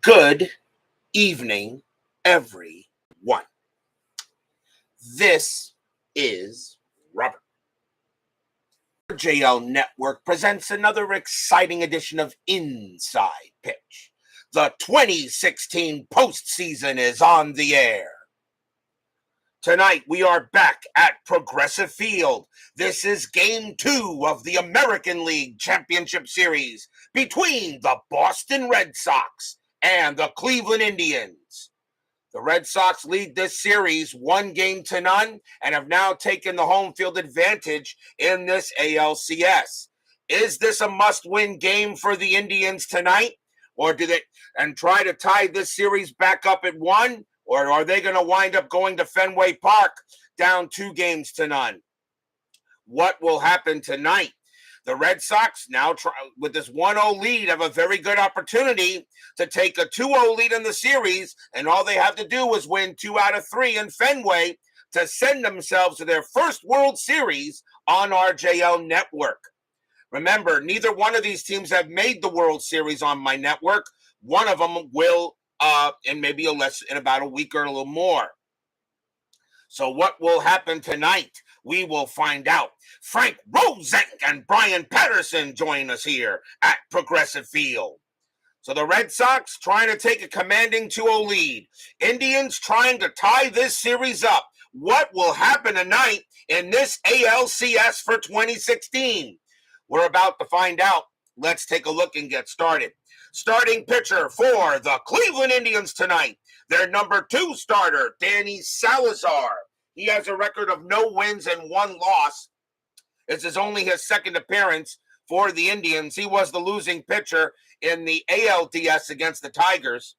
Good evening, everyone. This is Robert. JL Network presents another exciting edition of Inside Pitch. The 2016 postseason is on the air. Tonight, we are back at Progressive Field. This is Game 2 of the American League Championship Series between the Boston Red Sox and the Cleveland Indians. The Red Sox lead this series 1-0 and have now taken the home field advantage in this ALCS. Is this a must-win game for the Indians tonight? Or do they try to tie this series back up at 1? Or are they going to wind up going to Fenway Park down 2-0? What will happen tonight? The Red Sox now, with this 1-0 lead, have a very good opportunity to take a 2-0 lead in the series, and all they have to do is win 2 out of 3 in Fenway to send themselves to their first World Series on our JL network. Remember, neither one of these teams have made the World Series on my network. One of them will in about a week or a little more. So what will happen tonight? We will find out. Frank Rosenk and Brian Patterson join us here at Progressive Field. So the Red Sox trying to take a commanding 2-0 lead. Indians trying to tie this series up. What will happen tonight in this ALCS for 2016? We're about to find out. Let's take a look and get started. Starting pitcher for the Cleveland Indians tonight, their number 2 starter, Danny Salazar. He has a record of no wins and 1 loss. This is only his second appearance for the Indians. He was the losing pitcher in the ALDS against the Tigers.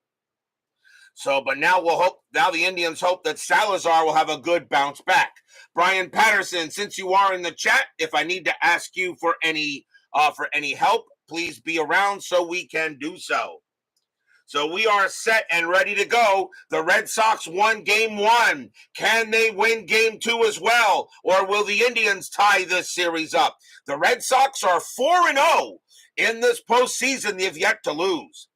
But now the Indians hope that Salazar will have a good bounce back. Brian Patterson, since you are in the chat, if I need to ask you for any help, please be around so we can do so. So we are set and ready to go. The Red Sox won Game 1. Can they win Game 2 as well? Or will the Indians tie this series up? The Red Sox are 4-0 in this postseason. They've yet to lose.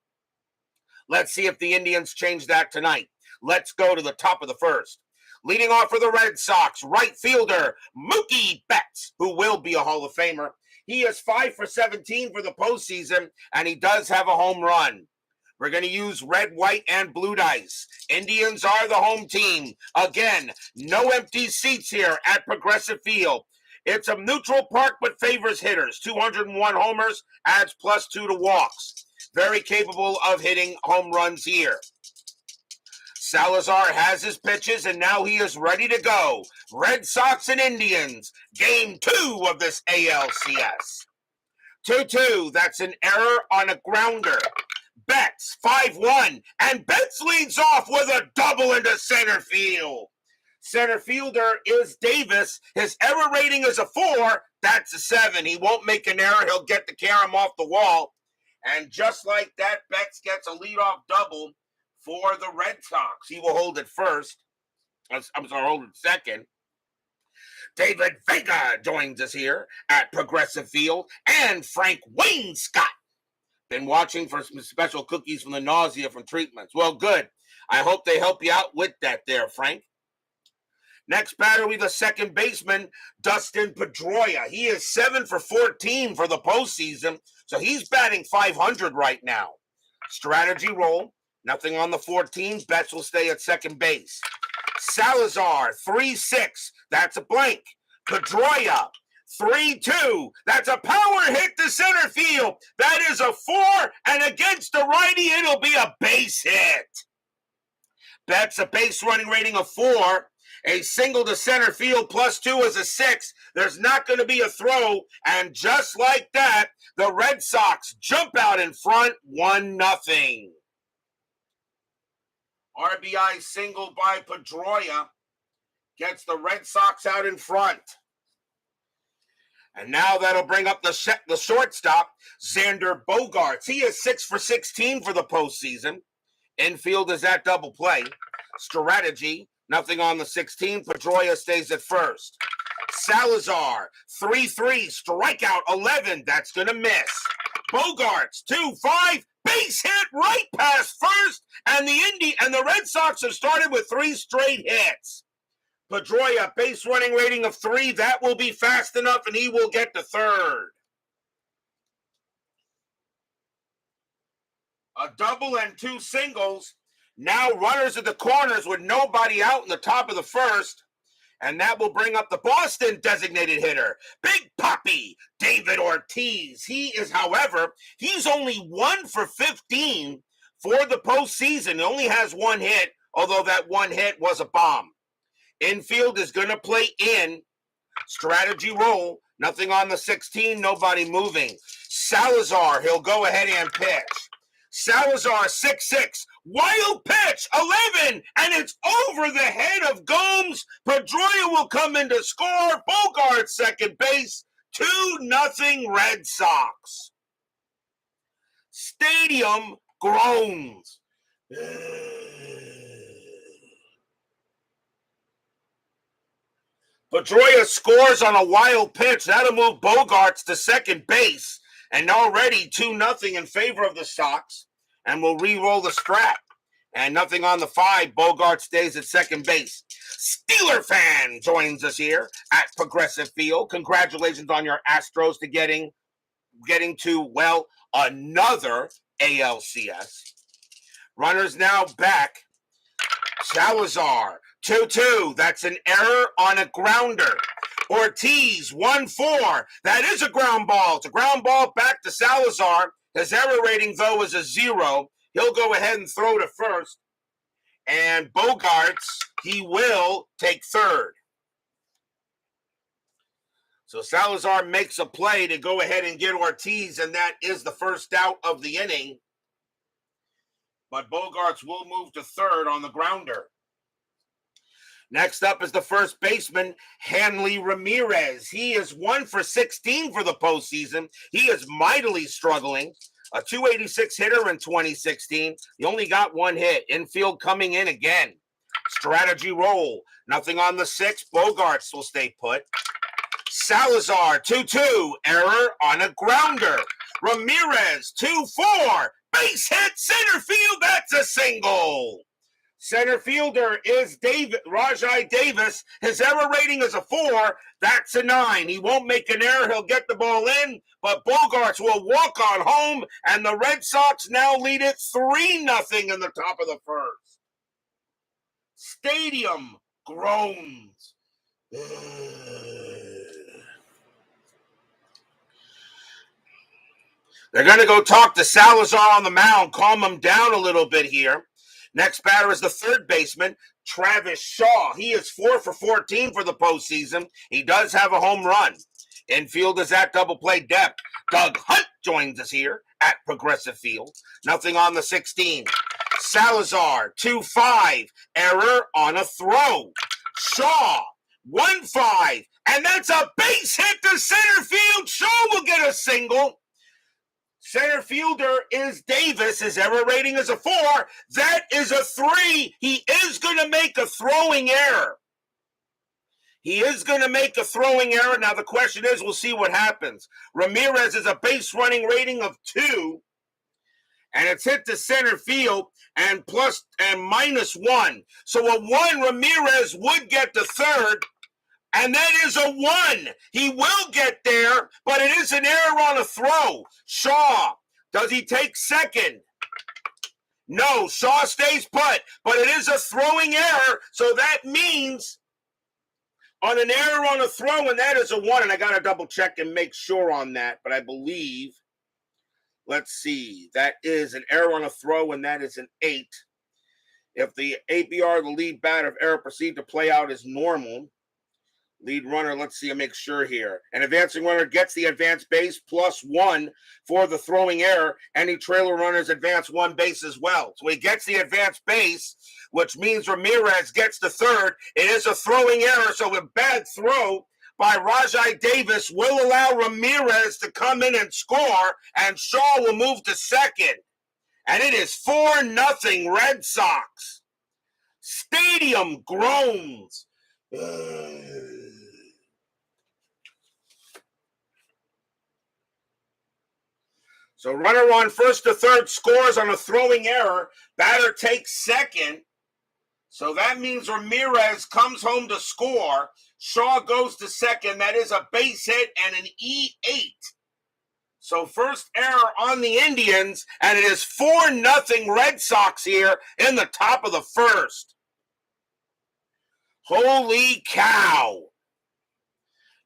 Let's see if the Indians change that tonight. Let's go to the top of the first. Leading off for the Red Sox, right fielder Mookie Betts, who will be a Hall of Famer. He is 5 for 17 for the postseason, and he does have a home run. We're going to use red, white, and blue dice. Indians are the home team. Again, no empty seats here at Progressive Field. It's a neutral park but favors hitters. 201 homers, adds +2 to walks. Very capable of hitting home runs here. Salazar has his pitches, and now he is ready to go. Red Sox and Indians, Game 2 of this ALCS. 2-2, that's an error on a grounder. Betts, 5-1, and Betts leads off with a double into center field. Center fielder is Davis. His error rating is a 4. That's a 7. He won't make an error. He'll get the carom off the wall. And just like that, Betts gets a leadoff double for the Red Sox. He will hold it first. Hold it second. David Vega joins us here at Progressive Field. And Frank Wainscott. Been watching for some special cookies from the nausea from treatments. Well, good. I hope they help you out with that there, Frank. Next batter, we have the second baseman, Dustin Pedroia. He is 7 for 14 for the postseason, so he's batting .500 right now. Strategy roll. Nothing on the 14. Betts will stay at second base. Salazar, 3-6. That's a blank. Pedroia, 3-2. That's a power hit to center field. That is a 4, and against the righty, it'll be a base hit. Betts, a base running rating of 4. A single to center field +2 is a 6. There's not going to be a throw, and just like that, the Red Sox jump out in front 1-0. RBI single by Pedroia gets the Red Sox out in front. And now that'll bring up the shortstop, Xander Bogaerts. He is 6 for 16 for the postseason. Infield is at double play. Strategy, nothing on the 16. Pedroia stays at first. Salazar, 3-3, strikeout 11. That's going to miss. Bogaerts, 2-5. base hit right past first, and the Red Sox have started with 3 straight hits. Pedroia, base running rating of 3. That will be fast enough, and he will get to third. A double and 2 singles. Now runners at the corners with nobody out in the top of the first. And that will bring up the Boston designated hitter, Big Papi, David Ortiz. He is, however, he's only 1 for 15 for the postseason. He only has 1 hit, although that 1 hit was a bomb. Infield is going to play in. Strategy roll. Nothing on the 16, nobody moving. Salazar, he'll go ahead and pitch. Salazar, 6-6, wild pitch, 11, and it's over the head of Gomes. Pedroia will come in to score. Bogart, second base, 2-0 Red Sox. Stadium groans. Pedroia scores on a wild pitch. That'll move Bogarts to second base. And already 2-0 in favor of the Sox. And we'll re-roll the strat. And nothing on the 5. Bogart stays at second base. Steeler fan joins us here at Progressive Field. Congratulations on your Astros to getting to, well, another ALCS. Runners now back. Salazar, 2-2. That's an error on a grounder. Ortiz, 1-4. That is a ground ball. It's a ground ball back to Salazar. His error rating, though, is a 0. He'll go ahead and throw to first. And Bogarts, he will take third. So Salazar makes a play to go ahead and get Ortiz, and that is the first out of the inning. But Bogarts will move to third on the grounder. Next up is the first baseman, Hanley Ramirez. He is 1 for 16 for the postseason. He is mightily struggling. A .286 hitter in 2016. He only got 1 hit. Infield coming in again. Strategy roll. Nothing on the 6. Bogarts will stay put. Salazar, 2-2. Error on a grounder. Ramirez, 2-4. Base hit center field. That's a single. Center fielder is Rajai Davis. His error rating is a 4. That's a 9. He won't make an error. He'll get the ball in, but Bogarts will walk on home, and the Red Sox now lead it 3-0 in the top of the first. Stadium groans. They're going to go talk to Salazar on the mound, calm him down a little bit here. Next batter is the third baseman, Travis Shaw. He is 4 for 14 for the postseason. He does have a home run. Infield is at double play depth. Doug Hunt joins us here at Progressive Field. Nothing on the 16. Salazar, 2-5. Error on a throw. Shaw, 1-5. And that's a base hit to center field. Shaw will get a single. Center fielder is Davis. His error rating is a 4. That is a 3. He is going to make a throwing error. He is going to make a throwing error. Now, the question is, we'll see what happens. Ramirez is a base running rating of 2. And it's hit to center field and -1. So a 1, Ramirez would get to third. And that is a 1. He will get there, but it is an error on a throw. Shaw, does he take second? No, Shaw stays put, but it is a throwing error, so that means on an error on a throw, and that is a 1, and I got to double check and make sure on that, but I believe, let's see, that is an error on a throw, and that is an 8. If the ABR, the lead batter, of error proceed to play out as normal, lead runner, let's see, I make sure here. An advancing runner gets the advanced base +1 for the throwing error. Any trailer runners advance 1 base as well. So he gets the advanced base, which means Ramirez gets the third. It is a throwing error, so a bad throw by Rajai Davis will allow Ramirez to come in and score, and Shaw will move to second. And it is 4-0 Red Sox. Stadium groans. So runner on first to third scores on a throwing error. Batter takes second. So that means Ramirez comes home to score. Shaw goes to second. That is a base hit and an E8. So first error on the Indians, and it is 4-0 Red Sox here in the top of the first. Holy cow.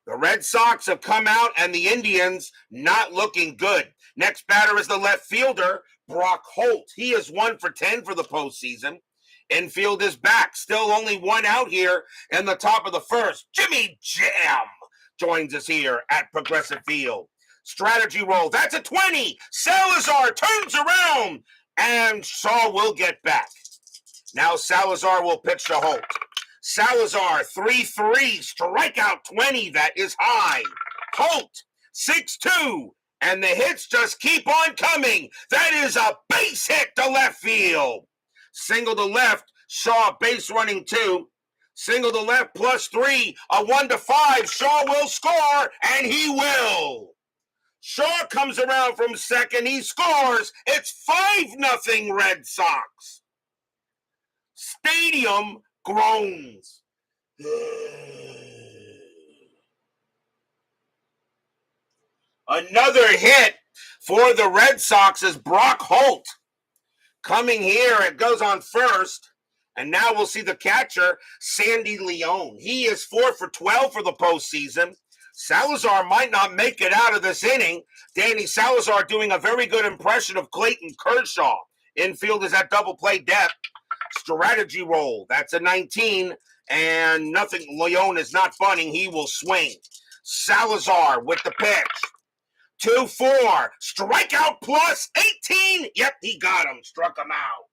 The Red Sox have come out, and the Indians not looking good. Next batter is the left fielder, Brock Holt. He is 1 for 10 for the postseason. Infield is back. Still only one out here in the top of the first. Jimmy Jam joins us here at Progressive Field. Strategy roll. That's a 20. Salazar turns around, and Shaw will get back. Now Salazar will pitch to Holt. Salazar, 3-3, strikeout 20. That is high. Holt, 6-2, and the hits just keep on coming. That is a base hit to left field. Single to left, Shaw base running 2. Single to left +3, a 1-5. Shaw will score, and he will. Shaw comes around from second. He scores. It's 5-0 Red Sox. Stadium groans. Another hit for the Red Sox is Brock Holt. Coming here, it goes on first. And now we'll see the catcher, Sandy Leone. He is 4 for 12 for the postseason. Salazar might not make it out of this inning. Danny Salazar doing a very good impression of Clayton Kershaw. Infield is at double play depth. Strategy roll. That's a 19. And nothing. Leone is not bunting. He will swing. Salazar with the pitch. 2-4. Strikeout +18. Yep, he got him. Struck him out.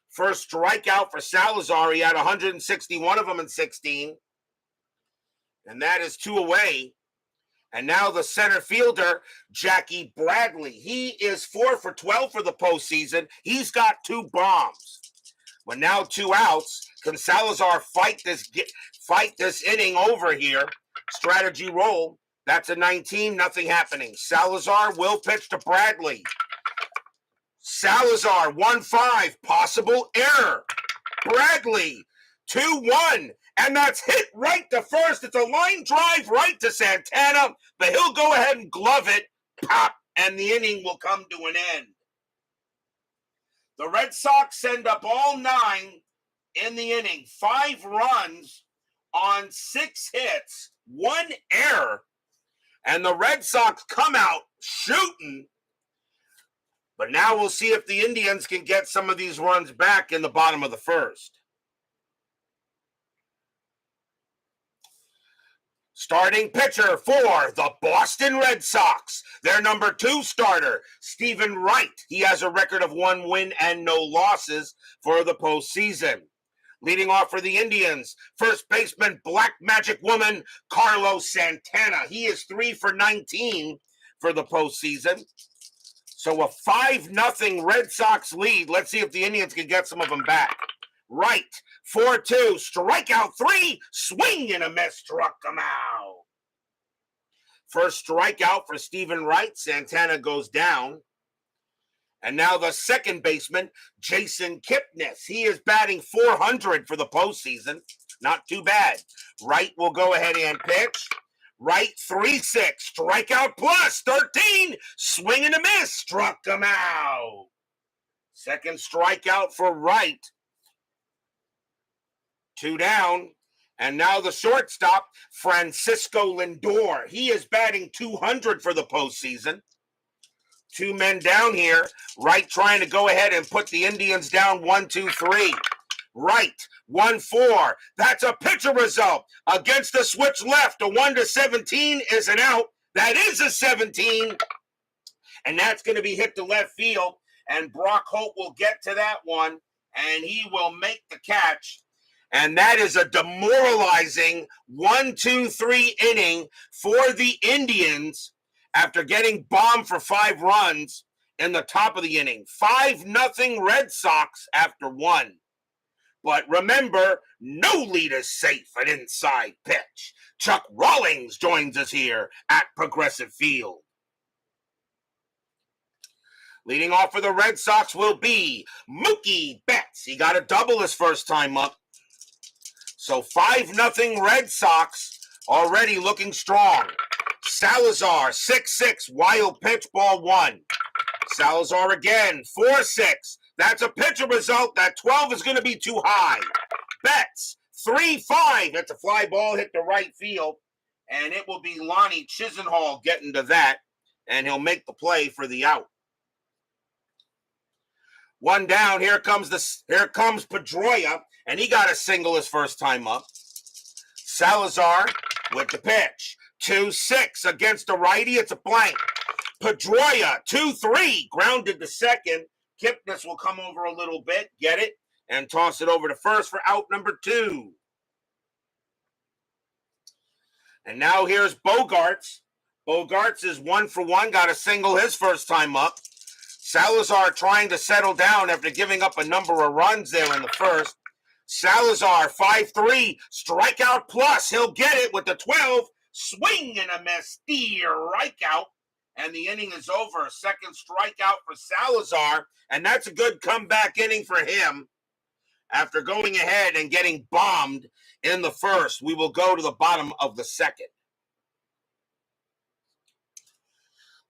First strikeout for Salazar. He had 161 of them in 16. And that is 2 away. And now the center fielder, Jackie Bradley. He is 4 for 12 for the postseason. He's got 2 bombs. Well, now 2 outs. Can Salazar fight this inning over here? Strategy roll. That's a 19. Nothing happening. Salazar will pitch to Bradley. Salazar, 1-5. Possible error. Bradley, 2-1. And that's hit right to first. It's a line drive right to Santana, but he'll go ahead and glove it. Pop, and the inning will come to an end. The Red Sox send up all 9 in the inning. 5 runs on 6 hits, 1 error. And the Red Sox come out shooting. But now we'll see if the Indians can get some of these runs back in the bottom of the first. Starting pitcher for the Boston Red Sox, their number 2 starter, Stephen Wright. He has a record of 1 win and no losses for the postseason. Leading off for the Indians, first baseman, Black Magic Woman, Carlos Santana. He is 3 for 19 for the postseason. So a 5-0 Red Sox lead. Let's see if the Indians can get some of them back. Wright, 4-2, strikeout 3, swing and a miss, struck him out. First strikeout for Stephen Wright. Santana goes down. And now the second baseman, Jason Kipnis. He is batting .400 for the postseason. Not too bad. Wright will go ahead and pitch. Wright, 3-6, strikeout +13, swing and a miss, struck him out. Second strikeout for Wright. 2 down. And now the shortstop, Francisco Lindor. He is batting .200 for the postseason. 2 men down here. Wright trying to go ahead and put the Indians down 1-2-3. Wright, 1-4. That's a pitcher result. Against the switch left, a 1-17 is an out. That is a 17. And that's going to be hit to left field. And Brock Holt will get to that one. And he will make the catch. And that is a demoralizing 1-2-3 inning for the Indians after getting bombed for 5 runs in the top of the inning. 5-0 Red Sox after 1. But remember, no lead is safe at inside pitch. Chuck Rawlings joins us here at Progressive Field. Leading off for the Red Sox will be Mookie Betts. He got a double his first time up. So 5-0 Red Sox, already looking strong. Salazar, 6-6, wild pitch, ball 1. Salazar again, 4-6. That's a pitcher result. That 12 is going to be too high. Betts, 3-5. That's a fly ball, hit the right field. And it will be Lonnie Chisenhall getting to that. And he'll make the play for the out. One down. Here comes Pedroia. And he got a single his first time up. Salazar with the pitch. 2-6 against the righty. It's a blank. Pedroia, 2-3. Grounded to second. Kipnis will come over a little bit. Get it. And toss it over to first for out number 2. And now here's Bogarts. Bogarts is 1-for-1. Got a single his first time up. Salazar trying to settle down after giving up a number of runs there in the first. Salazar, 5-3, strikeout plus. He'll get it with the 12. Swing and a miss. Strikeout. And the inning is over. Second strikeout for Salazar. And that's a good comeback inning for him. After going ahead and getting bombed in the first, we will go to the bottom of the second.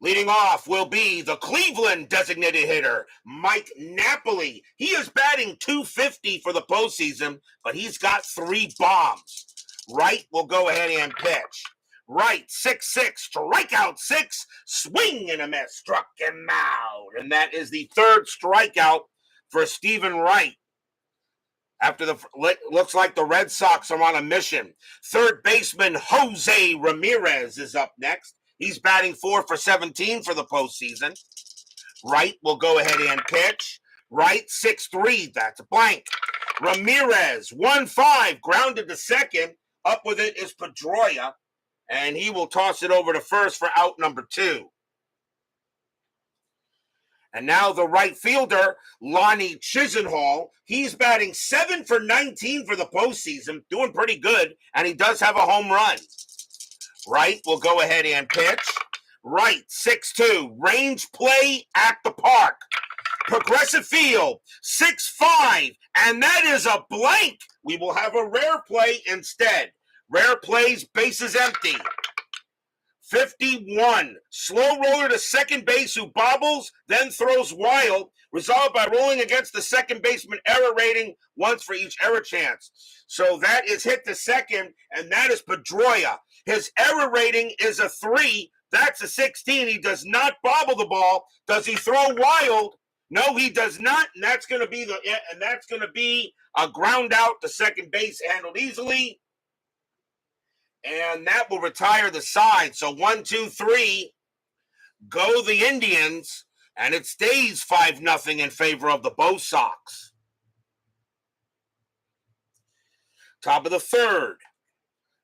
Leading off will be the Cleveland designated hitter, Mike Napoli. He is batting .250 for the postseason, but he's got 3 bombs. Wright will go ahead and pitch. Wright, 6-6, strikeout 6, swing and a miss, struck him out. And that is the 3rd strikeout for Stephen Wright. Looks like the Red Sox are on a mission. Third baseman Jose Ramirez is up next. He's batting 4-for-17 for the postseason. Wright will go ahead and pitch. Wright, 6-3. That's a blank. Ramirez, 1-5. Grounded to second. Up with it is Pedroia. And he will toss it over to first for out number 2. And now the right fielder, Lonnie Chisenhall. He's batting 7-for-19 for the postseason. Doing pretty good. And he does have a home run. Wright will go ahead and pitch. Wright, 6-2. Range play at the park. Progressive field, 6-5. And that is a blank. We will have a rare play instead. Rare plays, bases empty. 51. Slow roller to second base who bobbles, then throws wild. Resolved by rolling against the second baseman error rating once for each error chance. So that is hit to second, and that is Pedroia. His error rating is a 3. That's a 16. He does not bobble the ball. Does he throw wild? No, he does not. And that's going to be a ground out to second base, handled easily. And that will retire the side. So 1, 2, 3. Go the Indians. And it stays 5-0 in favor of the BOS Sox. Top of the third.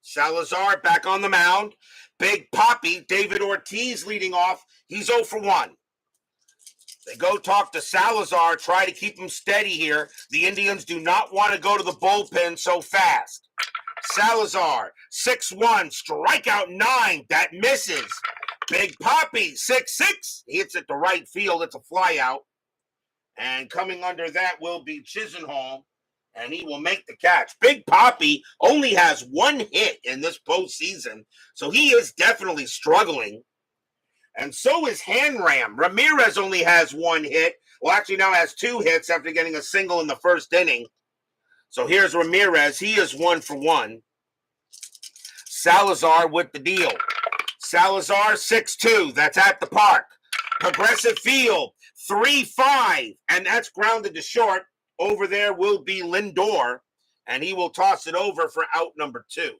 Salazar back on the mound. Big Papi, David Ortiz leading off. He's 0-for-1. They go talk to Salazar, try to keep him steady here. The Indians do not want to go to the bullpen so fast. Salazar, 6-1, strikeout 9. That misses. Big Papi, 6-6. He hits it to right field. It's a fly out. And coming under that will be Chisenhall. And he will make the catch. Big Papi only has 1 hit in this postseason. So he is definitely struggling. And so is Hanram. Ramirez only has 1 hit. Well, actually now has 2 hits after getting a single in the first inning. So here's Ramirez. He is 1-for-1. Salazar with the deal. Salazar, 6-2. That's at the park. Progressive field, 3-5. And that's grounded to short. Over there will be Lindor. And he will toss it over for out number 2.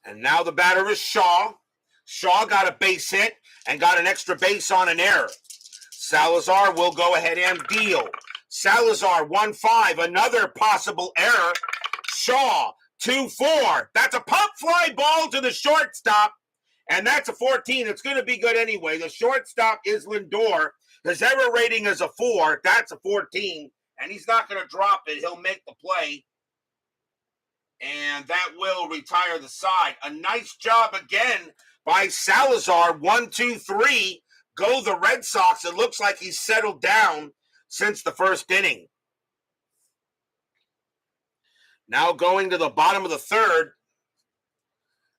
And now the batter is Shaw. Shaw got a base hit and got an extra base on an error. Salazar will go ahead and deal. Salazar, 1-5. Another possible error. Shaw, 2-4. That's a pop fly ball to the shortstop. And that's a 14. It's going to be good anyway. The shortstop is Lindor. His error rating is a 4. That's a 14. And he's not going to drop it. He'll make the play. And that will retire the side. A nice job again by Salazar. 1, 2, 3. Go the Red Sox. It looks like he's settled down since the first inning. Now going to the bottom of the third.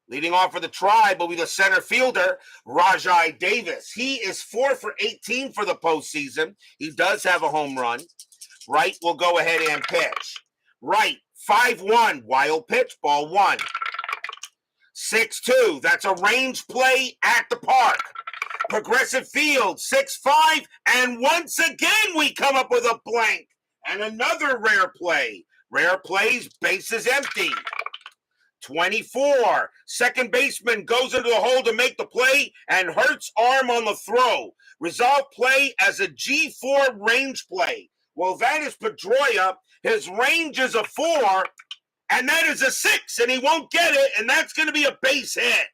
Leading off for the Tribe will be the center fielder, Rajai Davis. He is 4 for 18 for the postseason. He does have a home run. Wright will go ahead and pitch. Wright, 5-1, wild pitch, ball 1. 6-2, that's a range play at the park. Progressive Field, 6-5, and once again we come up with a blank. And another rare play. Rare plays, bases empty. 24, second baseman goes into the hole to make the play and hurts arm on the throw. Result play as a G4 range play. Well, that is Pedroia. His range is a 4, and that is a 6, and he won't get it, and that's going to be a base hit.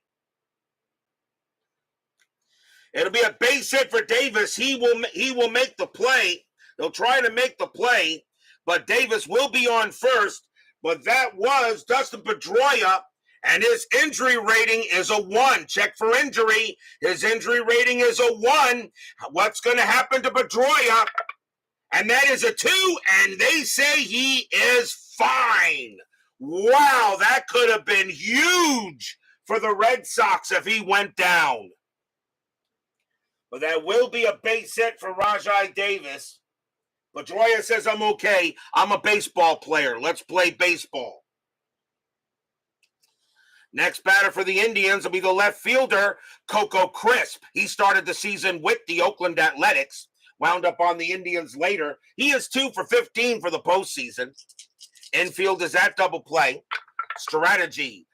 It'll be a base hit for Davis. He will make the play. He'll try to make the play, but Davis will be on first. But that was Dustin Pedroia, and his injury rating is a 1. Check for injury. His injury rating is a 1. What's going to happen to Pedroia? And that is a 2, and they say he is fine. Wow, that could have been huge for the Red Sox if he went down. But that will be a base hit for Rajai Davis. Pedroia says, I'm okay. I'm a baseball player. Let's play baseball. Next batter for the Indians will be the left fielder, Coco Crisp. He started the season with the Oakland Athletics. Wound up on the Indians later. He is 2 for 15 for the postseason. Infield is at double play. Strategy.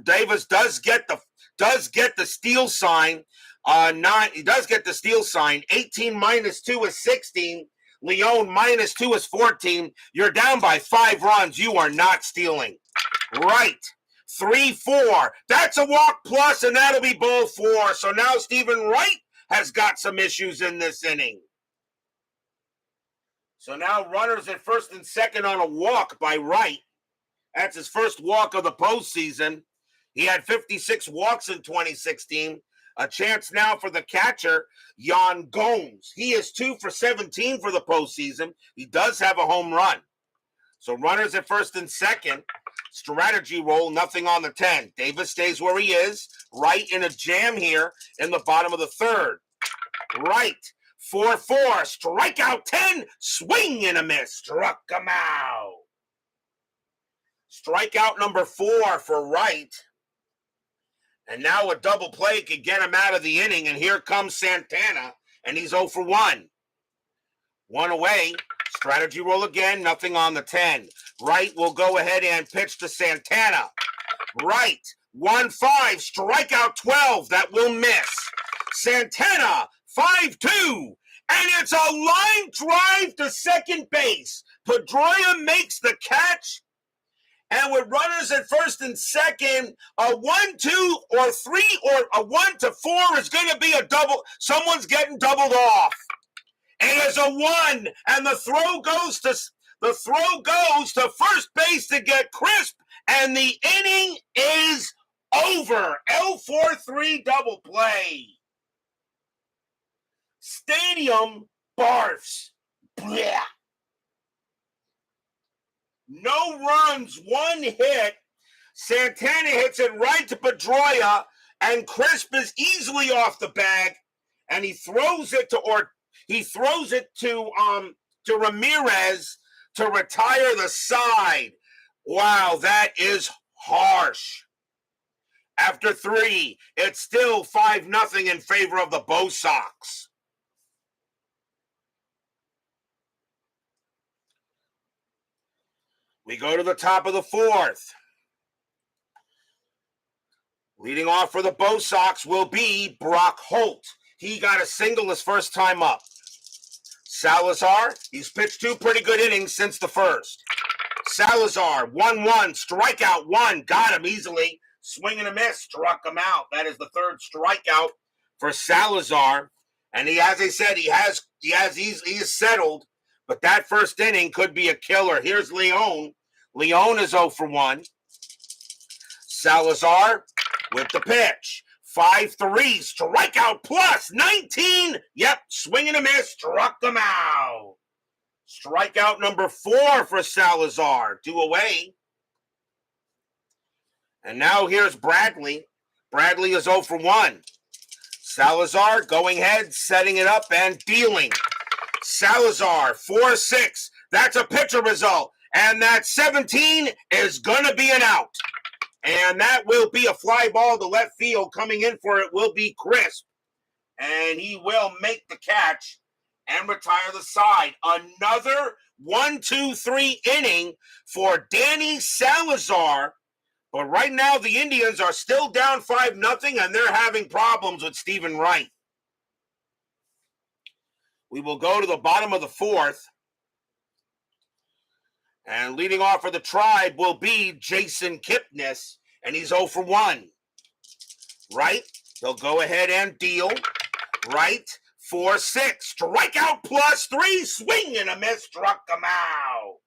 Davis does get the steal sign. He does get the steal sign. 18 minus 2 is 16. Leone minus 2 is 14. You're down by 5 runs. You are not stealing. Right. 3-4. That's a walk plus, and that'll be ball 4. So now Stephen Wright has got some issues in this inning. So now runners at first and second on a walk by Wright. That's his first walk of the postseason. He had 56 walks in 2016. A chance now for the catcher, Yan Gomes. He is 2 for 17 for the postseason. He does have a home run. So runners at first and second. Strategy roll, nothing on the 10. Davis stays where he is. Wright in a jam here in the bottom of the third. Wright, 4-4, strikeout 10, swing and a miss. Struck him out. Strikeout number 4 for Wright. And now a double play could get him out of the inning. And here comes Santana, and he's 0 for 1. 1 away. Strategy roll again, nothing on the 10. Wright will go ahead and pitch to Santana. Wright, 1-5, strikeout 12. That will miss. Santana, 5-2. And it's a line drive to second base. Pedroia makes the catch. And with runners at first and second, a 1, 2, or 3, or a 1 to 4 is going to be a double. Someone's getting doubled off. And it's a 1, and the throw goes to first base to get Crisp, and the inning is over. L4-3 double play. Stadium barfs. Blech. No runs, 1 hit. Santana hits it right to Pedroia, and Crisp is easily off the bag, and he throws it to Ramirez to retire the side. Wow, that is harsh. After 3, it's still 5-0 in favor of the Bo Sox. We go to the top of the 4th. Leading off for the Bo Sox will be Brock Holt. He got a single his first time up. Salazar, he's pitched 2 pretty good innings since the first. Salazar, 1-1, strikeout 1, got him easily. Swing and a miss, struck him out. That is the 3rd strikeout for Salazar. And he, as I said, he is settled. But that first inning could be a killer. Here's Leone. Leone is 0 for 1. Salazar with the pitch. 5-3, strikeout plus 19. Yep, swing and a miss, struck them out. Strikeout number 4 for Salazar, 2 away. And now here's Bradley. Bradley is 0 for 1. Salazar going ahead, setting it up and dealing. Salazar, 4-6. That's a pitcher result. And that 17 is going to be an out. And that will be a fly ball to left field. Coming in for it will be Crisp. And he will make the catch and retire the side. Another 1-2-3 inning for Danny Salazar. But right now, the Indians are still down 5-0, and they're having problems with Stephen Wright. We will go to the bottom of the 4th. And leading off for the Tribe will be Jason Kipnis, and he's 0 for 1. Wright, he'll go ahead and deal. Wright, 4-6. Strikeout plus 3. Swing and a miss, struck him out.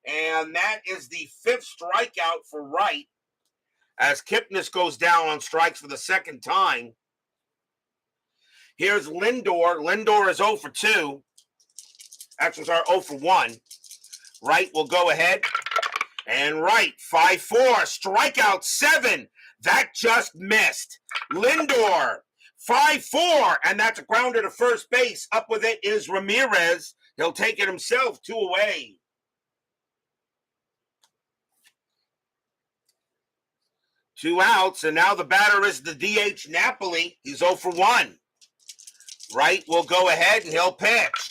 And that is the 5th strikeout for Wright, as Kipnis goes down on strikes for the 2nd time. Here's Lindor. Lindor is 0 for 2. Actually, sorry, 0 for 1. Wright will go ahead. And Wright, 5-4. Strikeout 7. That just missed. Lindor, 5-4. And that's a grounder to first base. Up with it is Ramirez. He'll take it himself, 2 away. Two outs, and now the batter is the DH Napoli. He's 0 for 1. Wright will go ahead and he'll pitch.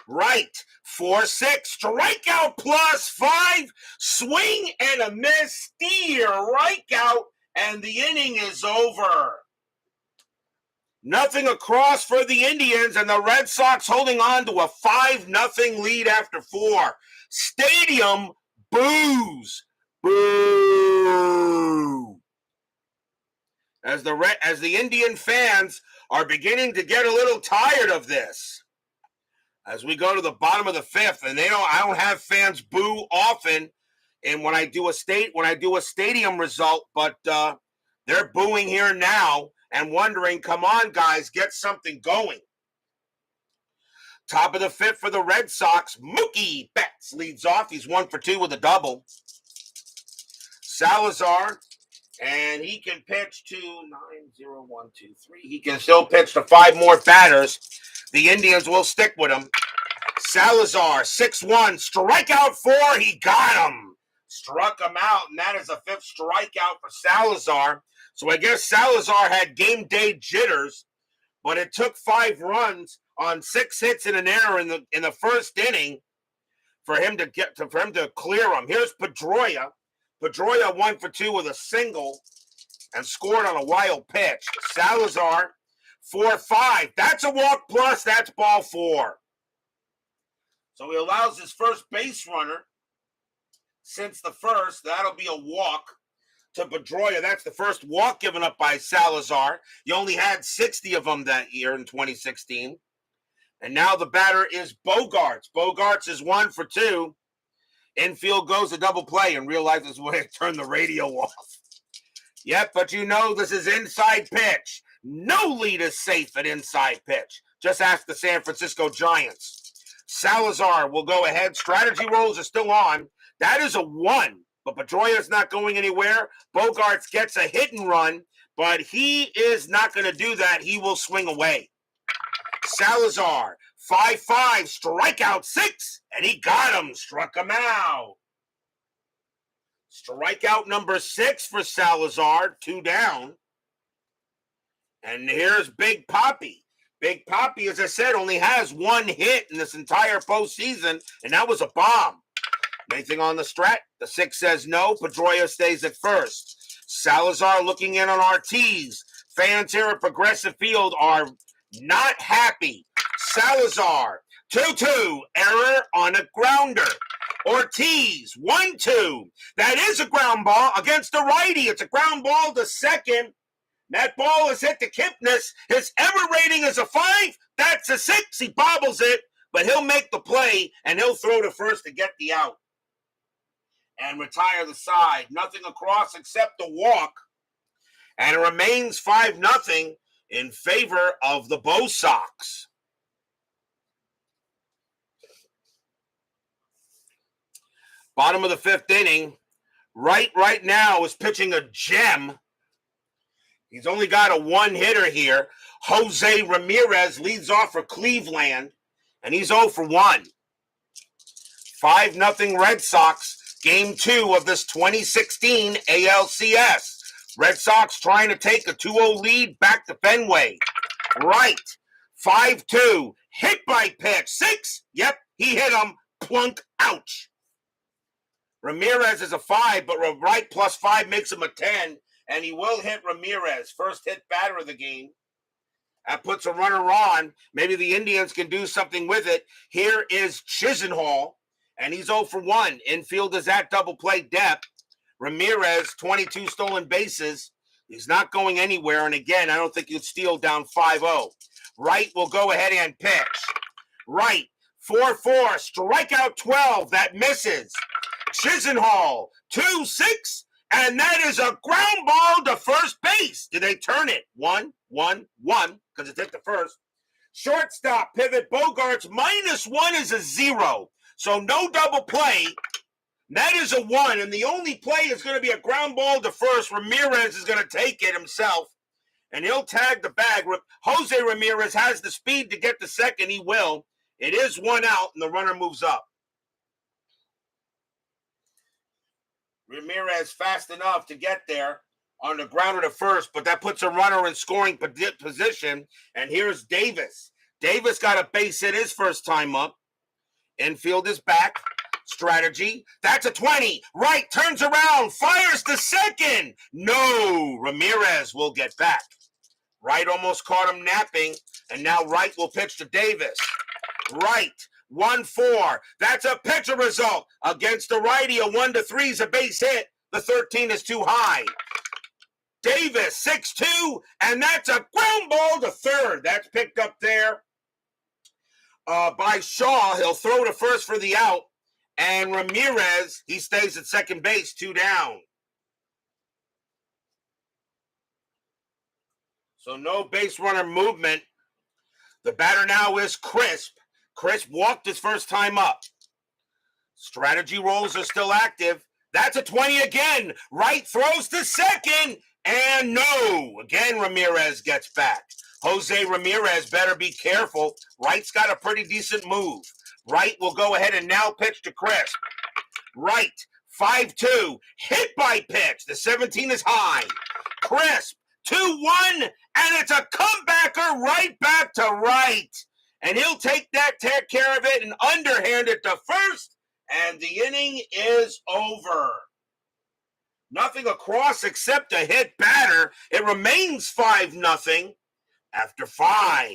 Wright, 4-6, strikeout plus 5, swing and a miss, steer, right out, and the inning is over. Nothing across for the Indians, and the Red Sox holding on to a 5-0 lead after 4. Stadium boos. Boo. As the Indian fans are beginning to get a little tired of this. As we go to the bottom of the 5th, and I don't have fans boo often, and when I do a stadium result, but they're booing here now and wondering, come on, guys, get something going. Top of the 5th for the Red Sox, Mookie Betts leads off. He's 1 for 2 with a double. Salazar, and he can pitch to 9-0-1-2-3. He can still pitch to 5 more batters. The Indians will stick with him. Salazar, 6-1, strikeout 4. He got him. Struck him out, and that is a 5th strikeout for Salazar. So I guess Salazar had game day jitters, but it took 5 runs on 6 hits and an error in the first inning for him to clear him. Here's Pedroia. Pedroia 1 for 2 with a single and scored on a wild pitch. Salazar, 4-5. That's a walk plus. That's ball 4. So he allows his first base runner since the first. That'll be a walk to Pedroia. That's the first walk given up by Salazar. You only had 60 of them that year in 2016. And now the batter is Bogaerts. Bogaerts is 1 for 2. Infield goes a double play and realizes when to turn the radio off. Yep, but you know this is inside pitch. No lead is safe at inside pitch. Just ask the San Francisco Giants. Salazar will go ahead. Strategy rolls are still on. That is a 1, but Pedroia is not going anywhere. Bogaerts gets a hit and run, but he is not going to do that. He will swing away. Salazar, 5-5, strikeout 6, and he got him, struck him out. Strikeout number 6 for Salazar, 2 down. And here's Big Papi. Big Papi, as I said, only has 1 hit in this entire postseason, and that was a bomb. Anything on the strat? The 6 says no. Pedroia stays at first. Salazar looking in on Ortiz. Fans here at Progressive Field are not happy. Salazar, 2-2, error on a grounder. Ortiz, 1-2. That is a ground ball against the righty. It's a ground ball to second. That ball is hit to Kipnis. His error rating is a 5. That's a 6. He bobbles it, but he'll make the play, and he'll throw to first to get the out. and retire the side. Nothing across except the walk. And it remains 5-0 in favor of the Bo Sox. Bottom of the 5th inning. Wright right now is pitching a gem. He's only got a one-hitter here. Jose Ramirez leads off for Cleveland, and he's 0 for 1. 5-0 Red Sox, Game 2 of this 2016 ALCS. Red Sox trying to take a 2-0 lead back to Fenway. Wright, 5-2, hit by pitch, 6. Yep, he hit him, plunk, ouch. Ramirez is a 5, but Wright plus 5 makes him a 10, and he will hit Ramirez, first hit batter of the game. That puts a runner on. Maybe the Indians can do something with it. Here is Chisenhall, and he's 0 for 1. Infield is at double play depth. Ramirez, 22 stolen bases. He's not going anywhere, and again, I don't think you'd steal down 5-0. Wright will go ahead and pitch. Wright, 4-4, strikeout 12, that misses. Chisenhall, 2-6, and that is a ground ball to first base. Did they turn it? 1-1-1, because it hit the first. Shortstop, pivot, Bogarts, -1 is a 0. So no double play. That is a 1, and the only play is going to be a ground ball to first. Ramirez is going to take it himself, and he'll tag the bag. Jose Ramirez has the speed to get to second. He will. It is 1 out, and the runner moves up. Ramirez fast enough to get there on the grounder to first, but that puts a runner in scoring position, and here's Davis. Davis got a base hit his first time up. Infield is back. Strategy. That's a 20. Wright turns around, fires to second. No, Ramirez will get back. Wright almost caught him napping, and now Wright will pitch to Davis. Wright, 1-4. That's a pitcher result. Against the righty, a 1-3 is a base hit. The 13 is too high. Davis, 6-2, and that's a ground ball to third. That's picked up there by Shaw. He'll throw to first for the out. And Ramirez, he stays at second base, 2 down. So no base runner movement. The batter now is Crisp. Crisp walked his first time up. Strategy rolls are still active. That's a 20 again. Wright throws to second. And no. Again, Ramirez gets back. Jose Ramirez better be careful. Wright's got a pretty decent move. Wright will go ahead and now pitch to Crisp. Wright, 5-2, hit by pitch. The 17 is high. Crisp, 2-1, and it's a comebacker right back to Wright. And he'll take care of it and underhand it to first, and the inning is over. Nothing across except a hit batter. It remains 5-0 after 5.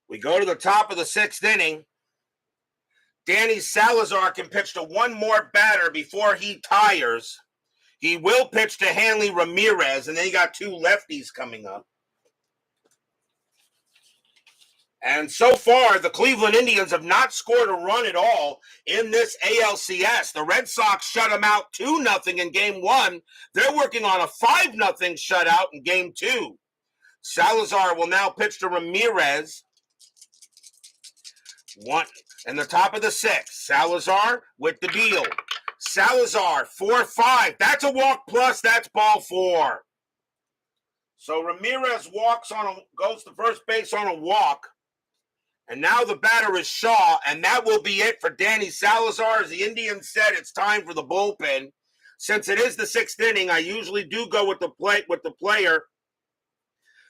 We go to the top of the 6th inning. Danny Salazar can pitch to one more batter before he tires. He will pitch to Hanley Ramirez, and then you got 2 lefties coming up. And so far, the Cleveland Indians have not scored a run at all in this ALCS. The Red Sox shut them out 2-0 in Game 1. They're working on a 5-0 shutout in Game 2. Salazar will now pitch to Ramirez. 1 in the top of the 6th. Salazar with the deal. Salazar, 4-5. That's a walk plus. That's ball 4. So Ramirez goes to first base on a walk. And now the batter is Shaw, and that will be it for Danny Salazar. As the Indians said, it's time for the bullpen. Since it is the 6th inning, I usually do go with the player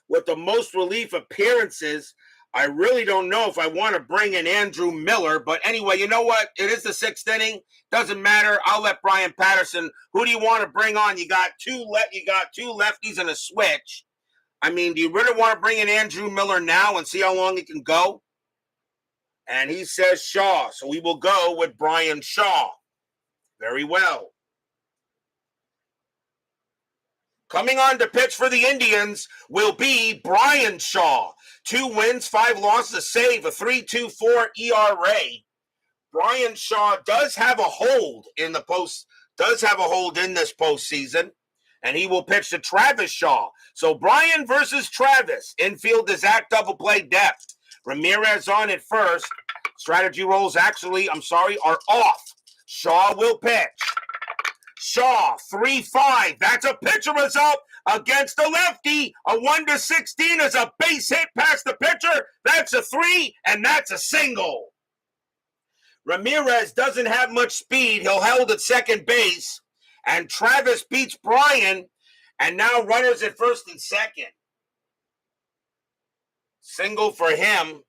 with the most relief appearances. I really don't know if I want to bring in Andrew Miller, but anyway, you know what? It is the 6th inning. Doesn't matter. I'll let Brian Patterson. Who do you want to bring on? You got two lefties and a switch. I mean, do you really want to bring in Andrew Miller now and see how long he can go? And he says Shaw, so we will go with Brian Shaw. Very well. Coming on to pitch for the Indians will be Brian Shaw. 2 wins, 5 losses, a save, a 3.24 ERA. Brian Shaw does have a hold in this postseason, and he will pitch to Travis Shaw. So Brian versus Travis. Infield is at double play depth. Ramirez on at first. Strategy rolls are off. Shaw will pitch. Shaw, 3-5. That's a pitcher result against the lefty. A 1-16 is a base hit past the pitcher. That's a 3, and that's a single. Ramirez doesn't have much speed. He'll held at second base. And Travis beats Brian. And now runners at first and second. Single for him.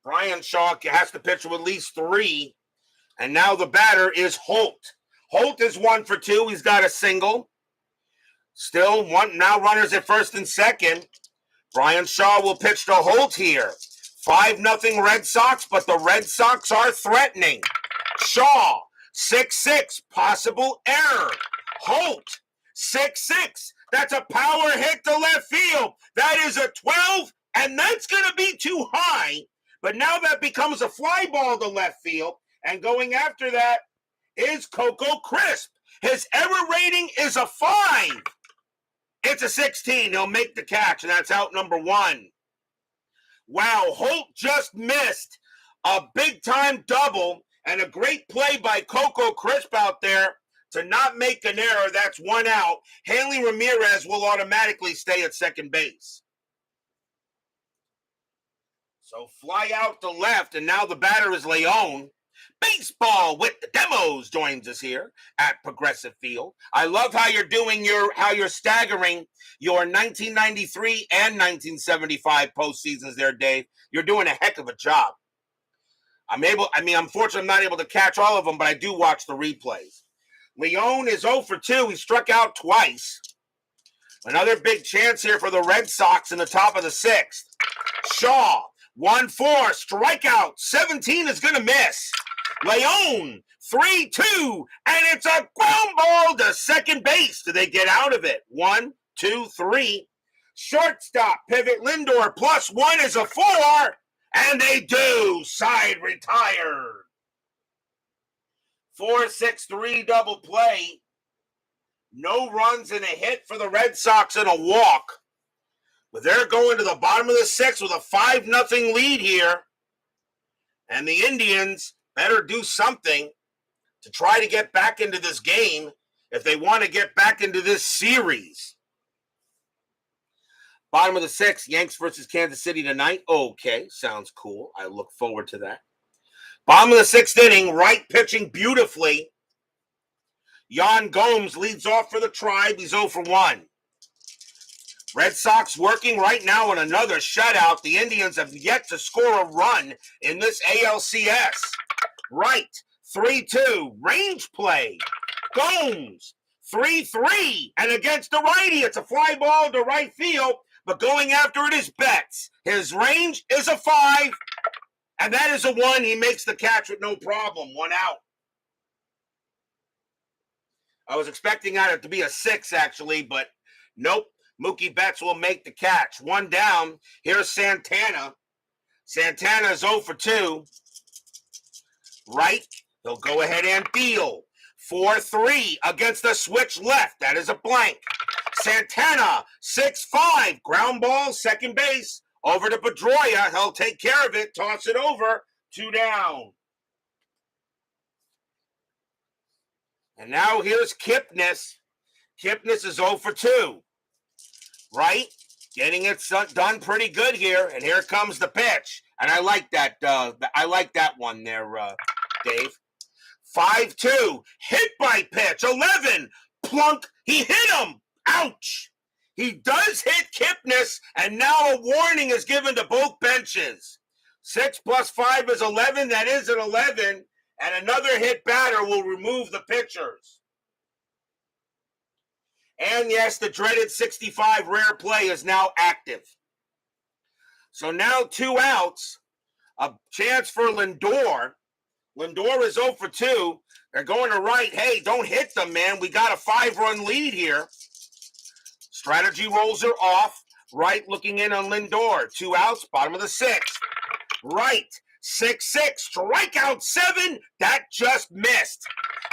Brian Shaw has to pitch with at least 3. And now the batter is Holt. Holt is 1 for 2. He's got a single. Still one. Now runners at first and second. Brian Shaw will pitch to Holt here. 5-0 Red Sox, but the Red Sox are threatening. Shaw, 6-6. Possible error. Holt, 6-6. That's a power hit to left field. That is a 12, and that's going to be too high. But now that becomes a fly ball to left field. And going after that is Coco Crisp. His error rating is a 5. It's a 16. He'll make the catch, and that's out number 1. Wow, Holt just missed a big-time double and a great play by Coco Crisp out there to not make an error. That's 1 out. Hanley Ramirez will automatically stay at second base. So fly out to left, and now the batter is Leon. Baseball with the Demos joins us here at Progressive Field. I love how you're staggering your 1993 and 1975 postseasons there, Dave. You're doing a heck of a job. Unfortunately, I'm not able to catch all of them, but I do watch the replays. Leon is 0 for 2. He struck out twice. Another big chance here for the Red Sox in the top of the 6th. Shaw, 1-4, strikeout, 17 is going to miss. Leon, 3-2, and it's a ground ball to second base. Do they get out of it? 1, 2, 3. Shortstop, pivot Lindor, +1 is a 4, and they do. Side retired. 4-6-3 double play. No runs and a hit for the Red Sox and a walk. But they're going to the bottom of the 6th with a 5-0 lead here. And the Indians better do something to try to get back into this game if they want to get back into this series. Bottom of the 6th, Yanks versus Kansas City tonight. Okay, sounds cool. I look forward to that. Bottom of the 6th inning, Wright pitching beautifully. Yan Gomes leads off for the Tribe. He's 0 for 1. Red Sox working right now on another shutout. The Indians have yet to score a run in this ALCS. Wright, 3-2. Range play. Gomes, 3-3. And against the righty, it's a fly ball to right field. But going after it is Betts. His range is a 5. And that is a 1. He makes the catch with no problem. 1 out. I was expecting that to be a 6, actually, but nope. Mookie Betts will make the catch. 1 down. Here's Santana. Santana is 0 for 2. Right. He'll go ahead and deal. 4-3 against the switch left. That is a blank. Santana, 6-5. Ground ball, second base. Over to Pedroia. He'll take care of it. Toss it over. 2 down. And now here's Kipnis. Kipnis is 0 for 2. Right? Getting it done pretty good here. And here comes the pitch. And I like that. I like that one there, Dave. 5-2. Hit by pitch. 11. Plunk. He hit him. Ouch. He does hit Kipnis. And now a warning is given to both benches. 6 + 5 is 11. That is an 11. And another hit batter will remove the pitchers. And yes, the dreaded 65 rare play is now active. So now 2 outs. A chance for Lindor Lindor is 0 for 2. They're going to Wright. Hey, don't hit them, man. We got a 5-run lead here. Strategy rolls are off. Wright looking in on Lindor. 2 outs, bottom of the 6th. Wright, 6-6, strikeout 7. That just missed.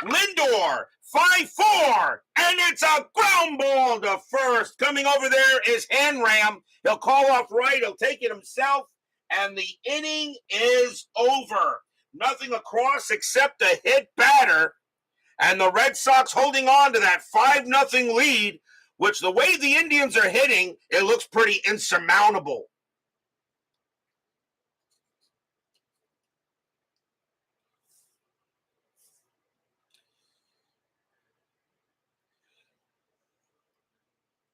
Lindor, 5-4, and it's a ground ball to first. Coming over there is Hanram. He'll call off Wright. He'll take it himself, and the inning is over. Nothing across except a hit batter, and the Red Sox holding on to that 5-0 lead, which the way the Indians are hitting, it looks pretty insurmountable.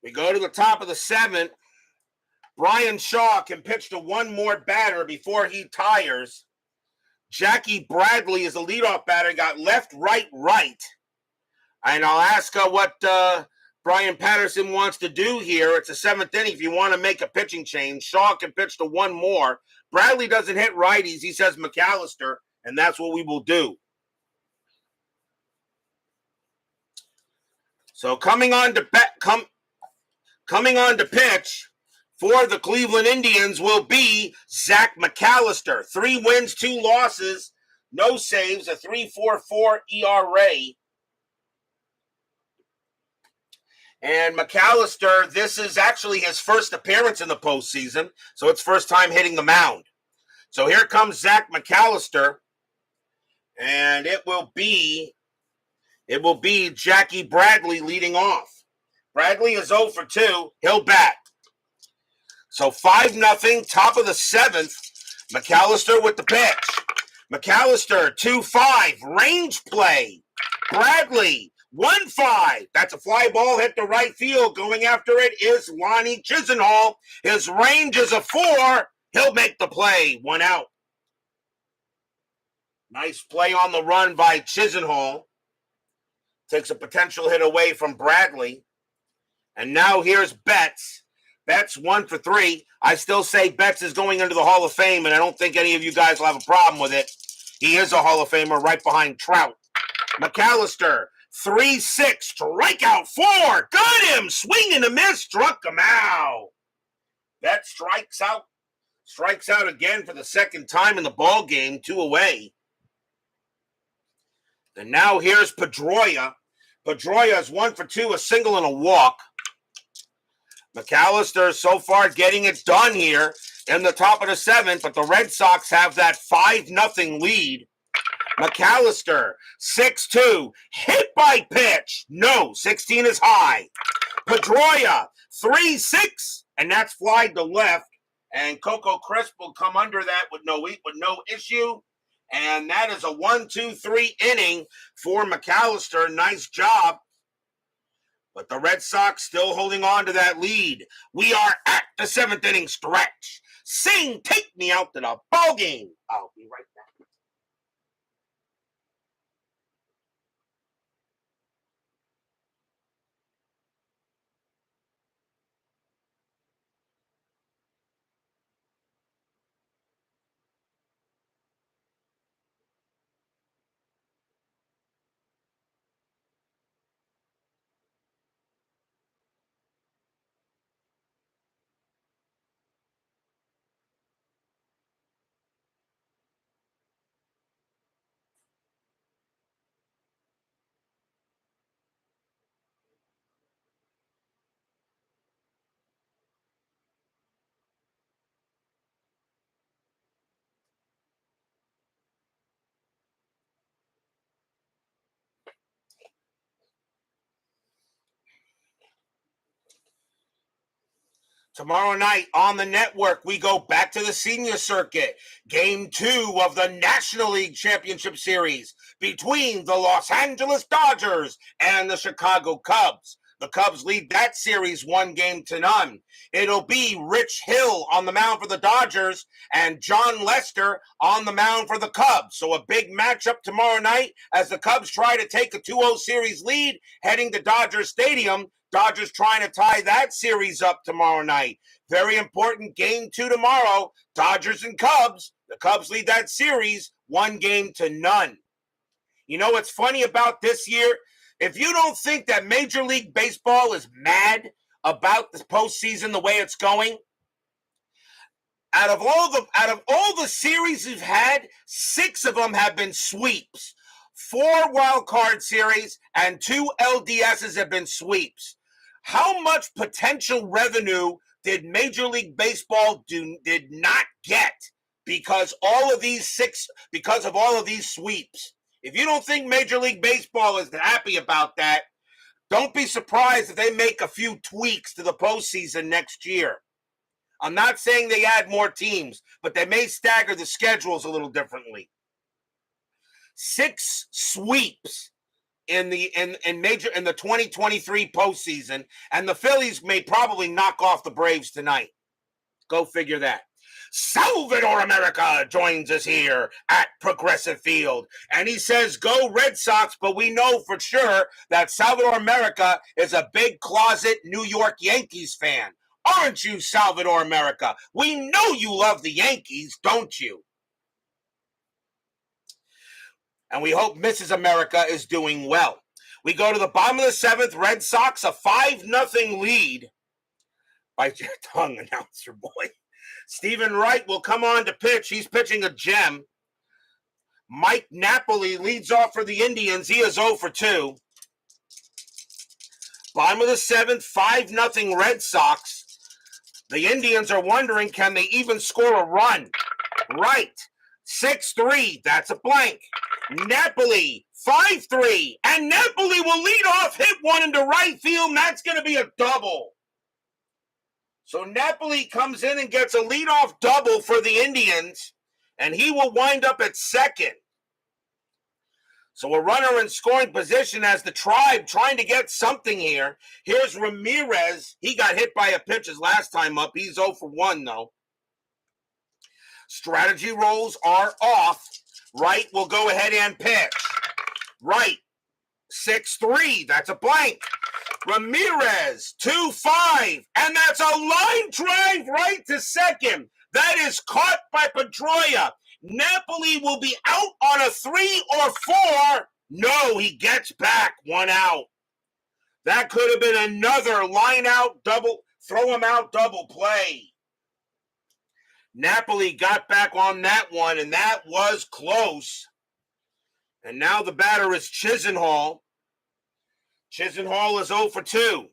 We go to the top of the 7th. Brian Shaw can pitch to one more batter before he tires. Jackie Bradley is the leadoff batter. Got left, right, right. And I'll ask what Brian Patterson wants to do here. It's the 7th inning. If you want to make a pitching change, Shaw can pitch to one more. Bradley doesn't hit righties. He says McAllister, and that's what we will do. So coming on to pitch for the Cleveland Indians will be Zach McAllister. 3 wins, 2 losses, no saves, a 3.44 ERA. And McAllister, this is actually his first appearance in the postseason, so it's first time hitting the mound. So here comes Zach McAllister, and it will be Jackie Bradley leading off. Bradley is 0 for 2. He'll bat. So 5-0, top of the 7th. McAllister with the pitch. McAllister, 2-5, range play. Bradley, 1-5. That's a fly ball hit to right field. Going after it is Lonnie Chisenhall. His range is a 4. He'll make the play. 1 out. Nice play on the run by Chisenhall. Takes a potential hit away from Bradley. And now here's Betts. Betts 1 for 3. I still say Betts is going into the Hall of Fame, and I don't think any of you guys will have a problem with it. He is a Hall of Famer right behind Trout. McAllister, 3-6, strikeout 4. Got him, swing and a miss, struck him out. Betts strikes out again for the second time in the ball game, 2 away. And now here's Pedroia. Pedroia is 1 for 2, a single and a walk. McAllister so far getting it done here in the top of the 7th, but the Red Sox have that 5-0 lead. McAllister, 6-2, hit by pitch. No, 16 is high. Pedroia, 3-6, and that's flied to left. And Coco Crisp will come under that with no issue. And that is a 1-2-3 inning for McAllister. Nice job. But the Red Sox still holding on to that lead. We are at the 7th inning stretch. Sing, take me out to the ball game. I'll be right back. Tomorrow night on the network, we go back to the senior circuit. Game 2 of the National League Championship Series between the Los Angeles Dodgers and the Chicago Cubs. The Cubs lead that series 1-0. It'll be Rich Hill on the mound for the Dodgers and John Lester on the mound for the Cubs. So a big matchup tomorrow night as the Cubs try to take a 2-0 series lead heading to Dodger Stadium. Dodgers trying to tie that series up tomorrow night. Very important game 2 tomorrow. Dodgers and Cubs. The Cubs lead that series 1 game to none. You know what's funny about this year? If you don't think that Major League Baseball is mad about the postseason the way it's going, out of all the series we've had, 6 of them have been sweeps. 4 wild card series and 2 LDSs have been sweeps. How much potential revenue did Major League Baseball did not get because of all of these sweeps? If you don't think Major League Baseball is happy about that, don't be surprised if they make a few tweaks to the postseason next year. I'm not saying they add more teams, but they may stagger the schedules a little differently. 6 sweeps in the 2023 postseason, and the Phillies may probably knock off the Braves tonight. Go figure that. Salvador America joins us here at Progressive Field, and he says, go Red Sox, but we know for sure that Salvador America is a big closet New York Yankees fan. Aren't you, Salvador America? We know you love the Yankees, don't you? And we hope Mrs. America is doing well. We go to the bottom of the 7th, Red Sox, a 5-0 lead by your tongue, announcer boy. Stephen Wright will come on to pitch. He's pitching a gem. Mike Napoli leads off for the Indians. He is 0 for 2. Bottom of the 7th, 5-0 Red Sox. The Indians are wondering, can they even score a run? Right. 6-3. That's a blank. Napoli, 5-3. And Napoli will lead off, hit one into right field, and that's going to be a double. So Napoli comes in and gets a leadoff double for the Indians, and he will wind up at second. So a runner in scoring position as the Tribe trying to get something here. Here's Ramirez. He got hit by a pitch his last time up. He's 0 for 1, though. Strategy rolls are off. Wright will go ahead and pitch. Wright, 6-3. That's a blank. Ramirez, 2-5. And that's a line drive right to second. That is caught by Pedroia. Napoli will be out on a 3 or 4. No, he gets back 1 out. That could have been another line out double, throw him out double play. Napoli got back on that one, and that was close. And now the batter is Chisenhall. Chisenhall is 0 for 2.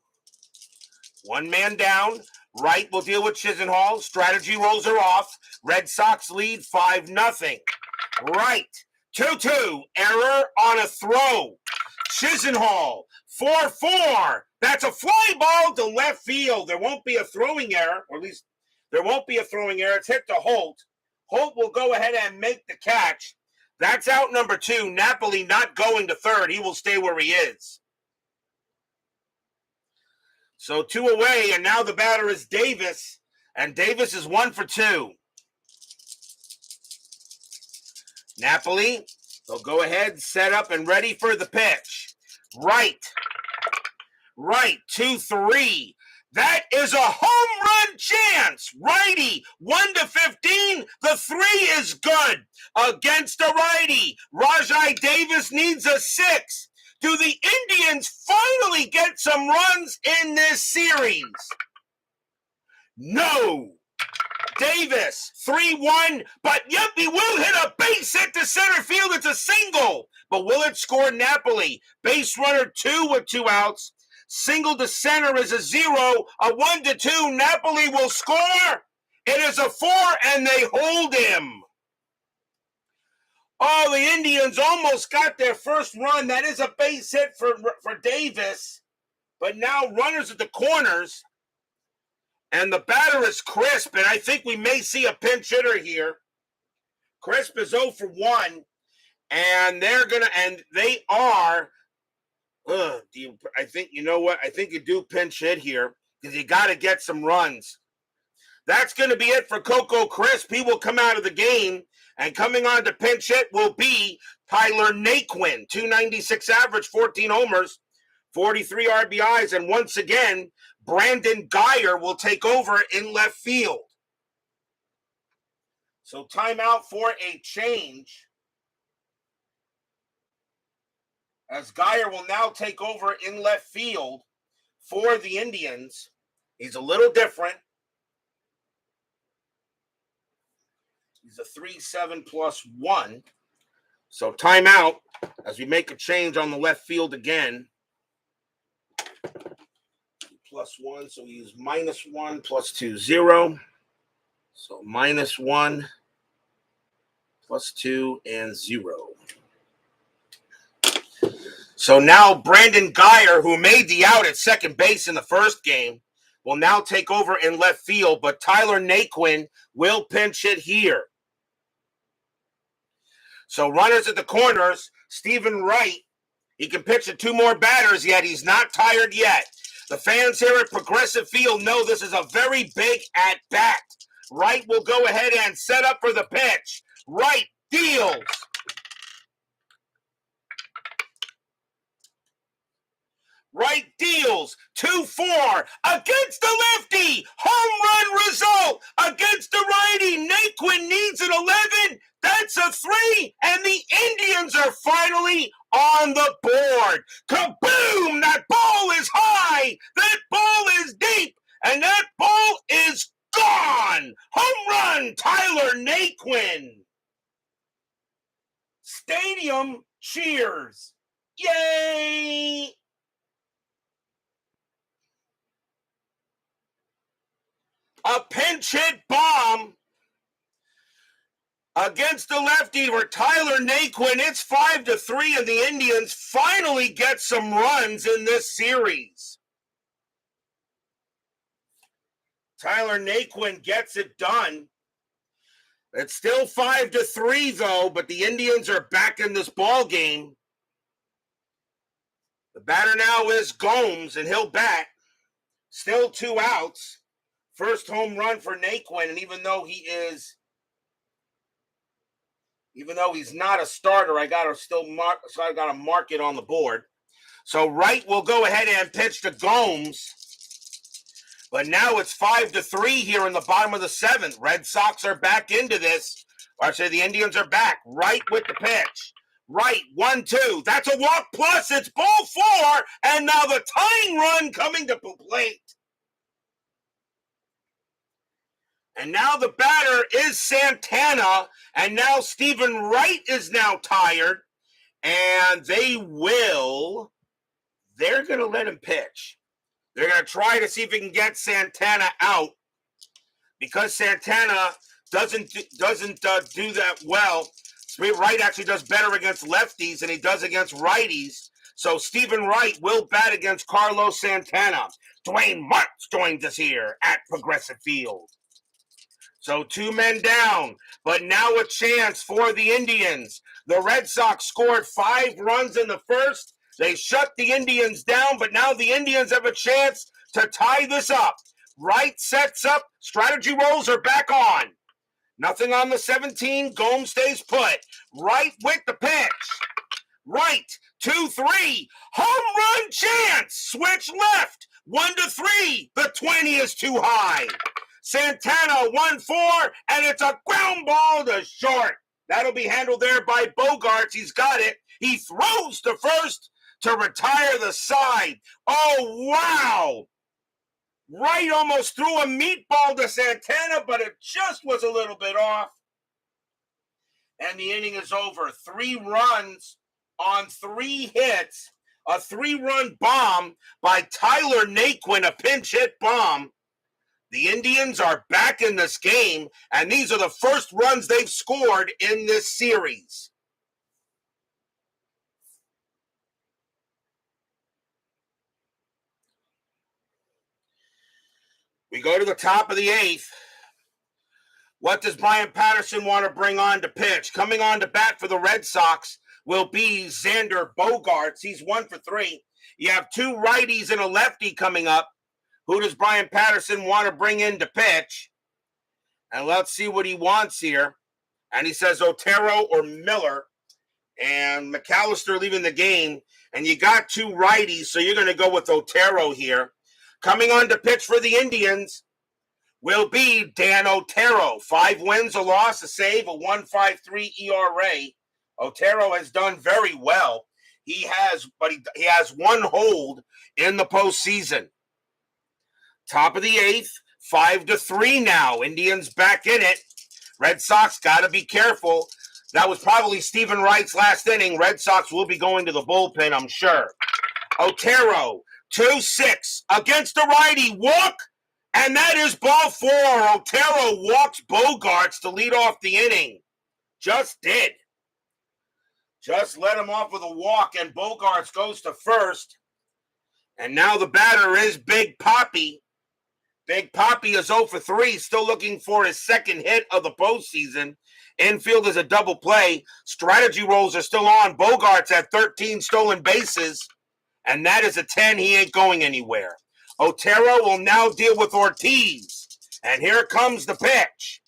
1 man down. Wright will deal with Chisenhall. Strategy rolls are off. Red Sox lead 5-0. Wright, 2-2. Error on a throw. Chisenhall, 4-4. That's a fly ball to left field. There won't be a throwing error, or at least there won't be a throwing error. It's hit to Holt. Holt will go ahead and make the catch. That's out number 2. Napoli not going to third. He will stay where he is. So 2 away, and now the batter is Davis, and Davis is 1 for 2. Napoli, they'll go ahead, set up, and ready for the pitch. Wright, 2-3. That is a home run chance. Righty, 1-15. The 3 is good against a righty. Rajai Davis needs a 6. Do the Indians finally get some runs in this series? No. Davis, 3-1, but yep, he will hit a base hit to center field. It's a single. But will it score Napoli? Base runner 2 with 2 outs. Single to center is a 0. A 1-2. Napoli will score. It is a 4, and they hold him. Oh, the Indians almost got their first run. That is a base hit for Davis. But now runners at the corners. And the batter is Crisp, and I think we may see a pinch hitter here. Crisp is 0 for 1. And they are. I think, you know what? I think you do pinch hit here because you got to get some runs. That's going to be it for Coco Crisp. He will come out of the game. And coming on to pinch hit will be Tyler Naquin. 296 average, 14 homers, 43 RBIs. And once again, Brandon Geyer will take over in left field. So timeout for a change. as Geyer will now take over in left field for the Indians. He's a little different. He's a 3-7+1. So timeout as we make a change on the left field again. +1, so we use -1, +2, 0. So -1, +2, and 0. So now Brandon Geyer, who made the out at second base in the first game, will now take over in left field, but Tyler Naquin will pinch hit here. So runners at the corners, Stephen Wright, he can pitch to 2 more batters, yet he's not tired yet. The fans here at Progressive Field know this is a very big at-bat. Wright will go ahead and set up for the pitch. Wright deals. Wright deals 2-4 against the lefty. Home run result against the righty. Naquin needs an 11. That's a 3. And the Indians are finally on the board. Kaboom! That ball is high. That ball is deep. And that ball is gone. Home run, Tyler Naquin. Stadium cheers. Yay! A pinch hit bomb against the lefty for Tyler Naquin. It's 5-3, and the Indians finally get some runs in this series. Tyler Naquin gets it done. It's still 5-3, though, but the Indians are back in this ball game. The batter now is Gomes, and he'll bat. Still 2 outs. First home run for Naquin, and even though he's not a starter, I got to mark it on the board. So Wright will go ahead and pitch to Gomes. But now it's 5-3 here in the bottom of the 7th. Red Sox are back into this. Or I say the Indians are back. Wright with the pitch. Wright, 1-2. That's a walk plus. It's ball 4. And now the tying run coming to plate. And now the batter is Santana, and now Stephen Wright is now tired, and they're going to let him pitch. They're going to try to see if he can get Santana out, because Santana doesn't do that well. Wright actually does better against lefties than he does against righties. So Stephen Wright will bat against Carlos Santana. Dwayne Martz joins us here at Progressive Field. So 2 men down, but now a chance for the Indians. The Red Sox scored 5 runs in the first. They shut the Indians down, but now the Indians have a chance to tie this up. Wright sets up. Strategy rolls are back on. Nothing on the 17. Gomes stays put. Wright with the pitch. Wright, 2-3. Home run chance. Switch left. 1-3. The 20 is too high. Santana 1-4, and it's a ground ball to short. That'll be handled there by Bogarts. He's got it. He throws to first to retire the side. Oh, wow. Wright almost threw a meatball to Santana, but it just was a little bit off. And the inning is over. 3 runs on 3 hits. A 3-run bomb by Tyler Naquin, a pinch hit bomb. The Indians are back in this game, and these are the first runs they've scored in this series. We go to the top of the 8th. What does Brian Patterson want to bring on to pitch? Coming on to bat for the Red Sox will be Xander Bogaerts. He's 1 for 3. You have 2 righties and a lefty coming up. Who does Brian Patterson want to bring in to pitch? And let's see what he wants here. And he says Otero or Miller. And McAllister leaving the game. And you got 2 righties, so you're going to go with Otero here. Coming on to pitch for the Indians will be Dan Otero. 5 wins, a loss, a save, a 1.53 ERA. Otero has done very well. He has one hold in the postseason. Top of the eighth, 5-3 now. Indians back in it. Red Sox got to be careful. That was probably Stephen Wright's last inning. Red Sox will be going to the bullpen, I'm sure. Otero, 2-6 against the righty. Walk, and that is ball 4. Otero walks Bogaerts to lead off the inning. Just did. Just let him off with a walk, and Bogaerts goes to first. And now the batter is Big Papi. Big Papi is 0 for 3, still looking for his second hit of the postseason. Infield is a double play. Strategy rolls are still on. Bogaerts at 13 stolen bases, and that is a 10. He ain't going anywhere. Otero will now deal with Ortiz, and here comes the pitch.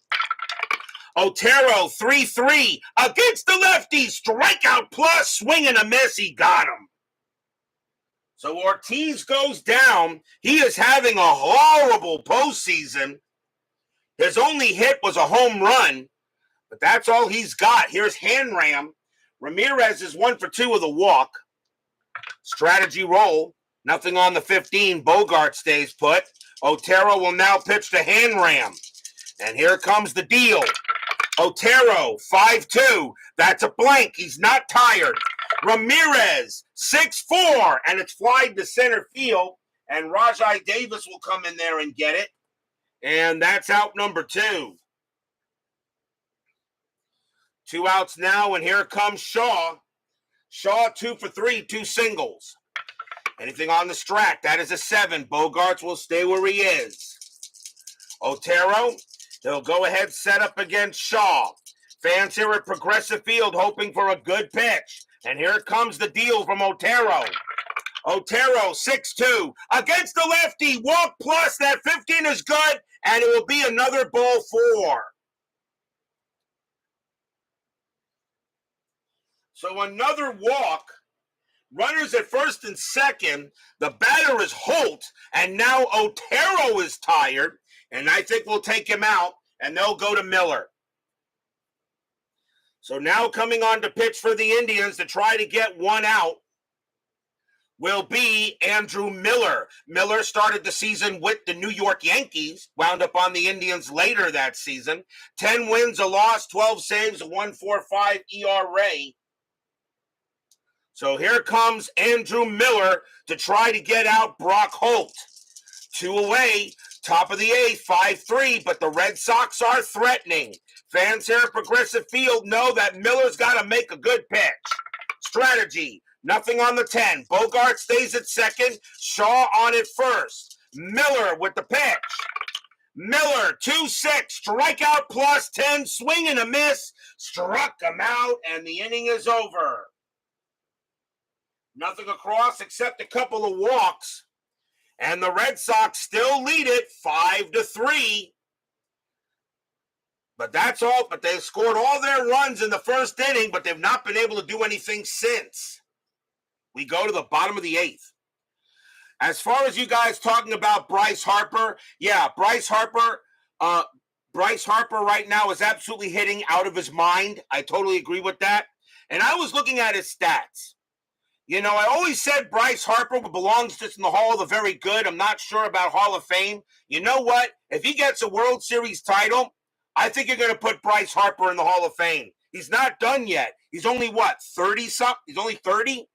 Otero, 3-3 against the lefty. Strikeout plus, swing and a miss. He got him. So Ortiz goes down. He is having a horrible postseason. His only hit was a home run, but that's all he's got. Here's Hanram. Ramirez is 1 for 2 with a walk. Strategy roll. Nothing on the 15. Bogaerts stays put. Otero will now pitch to Hanram. And here comes the deal. Otero, 5-2. That's a blank. He's not tired. Ramirez, 6-4. And it's flying to center field. And Rajai Davis will come in there and get it. And that's out number 2. 2 outs now, and here comes Shaw. Shaw, 2 for 3, 2 singles. Anything on the strat, that is a 7. Bogaerts will stay where he is. Otero, he'll go ahead, set up against Shaw. Fans here at Progressive Field hoping for a good pitch. And here comes the deal from Otero. Otero, 6-2 against the lefty. Walk plus, that 15 is good, and it will be another ball 4. So another walk. Runners at first and second. The batter is Holt, and now Otero is tired, and I think we'll take him out, and they'll go to Miller. So now coming on to pitch for the Indians to try to get 1 out will be Andrew Miller. Miller started the season with the New York Yankees, wound up on the Indians later that season. 10 wins, a loss, 12 saves, a 1.45 ERA. So here comes Andrew Miller to try to get out Brock Holt. 2 away, top of the 8th, 5-3, but the Red Sox are threatening. Fans here at Progressive Field know that Miller's got to make a good pitch. Strategy, nothing on the 10. Bogaerts stays at second, Shaw on at first. Miller with the pitch. Miller, 2-6, strikeout plus 10, swing and a miss. Struck him out, and the inning is over. Nothing across except a couple of walks. And the Red Sox still lead it 5-3. But that's all. But they've scored all their runs in the first inning, but they've not been able to do anything since. We go to the bottom of the 8th. As far as you guys talking about Bryce Harper, yeah, Bryce Harper right now is absolutely hitting out of his mind. I totally agree with that. And I was looking at his stats. You know, I always said Bryce Harper belongs just in the Hall of the Very Good. I'm not sure about Hall of Fame. You know what? If he gets a World Series title, I think you're going to put Bryce Harper in the Hall of Fame. He's not done yet. He's only, 30-something? He's only 30?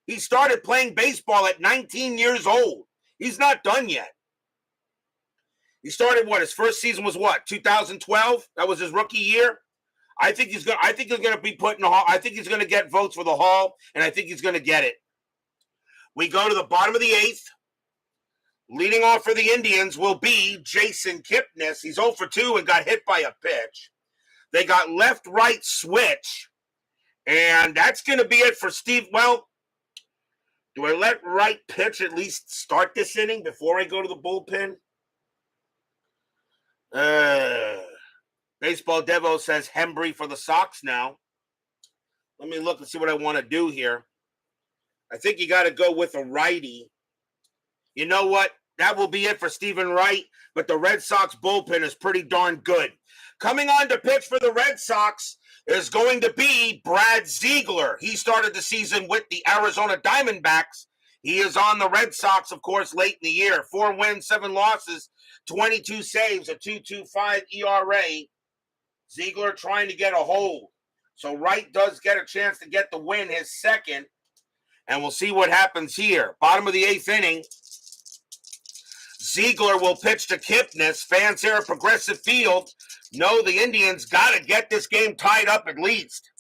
He started playing baseball at 19 years old. He's not done yet. He started, his first season was 2012? That was his rookie year? I think he's going to be put in the Hall. I think he's going to get votes for the Hall, and I think he's going to get it. We go to the bottom of the 8th. Leading off for the Indians will be Jason Kipnis. He's 0 for 2 and got hit by a pitch. They got left-right switch, and that's going to be it for Steve. Well, do I let Wright pitch at least start this inning before I go to the bullpen? Baseball Devo says Hembry for the Sox now. Let me look and see what I want to do here. I think you got to go with a righty. You know what? That will be it for Stephen Wright, but the Red Sox bullpen is pretty darn good. Coming on to pitch for the Red Sox is going to be Brad Ziegler. He started the season with the Arizona Diamondbacks. He is on the Red Sox, of course, late in the year. 4 wins, 7 losses, 22 saves, a 2.25 ERA. Ziegler trying to get a hold. So Wright does get a chance to get the win, his second. And we'll see what happens here. Bottom of the 8th inning. Ziegler will pitch to Kipnis. Fans here at Progressive Field know the Indians got to get this game tied up at least.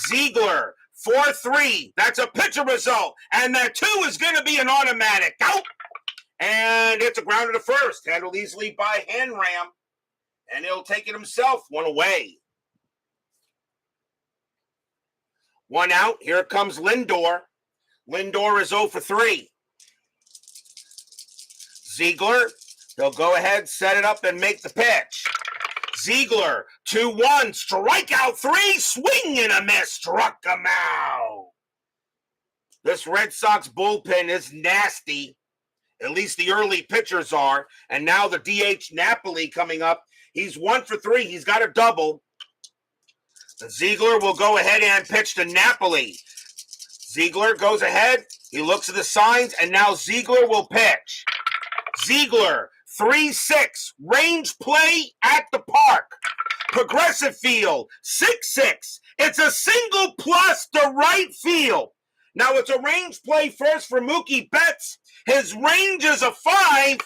Ziegler, 4-3. That's a pitcher result. And that 2 is going to be an automatic. Out. And it's a grounder to first. Handled easily by Hanram. And he'll take it himself. 1 away. 1 out. Here comes Lindor. Lindor is 0 for 3. Ziegler, he'll go ahead, set it up, and make the pitch. Ziegler, 2-1, strikeout 3, swing and a miss, struck him out. This Red Sox bullpen is nasty. At least the early pitchers are. And now the DH Napoli coming up. He's 1 for 3. He's got a double. Ziegler will go ahead and pitch to Napoli. Ziegler goes ahead. He looks at the signs, and now Ziegler will pitch. Ziegler, 3-6, range play at the park. Progressive Field, 6-6. It's a single plus to right field. Now it's a range play first for Mookie Betts. His range is a 5,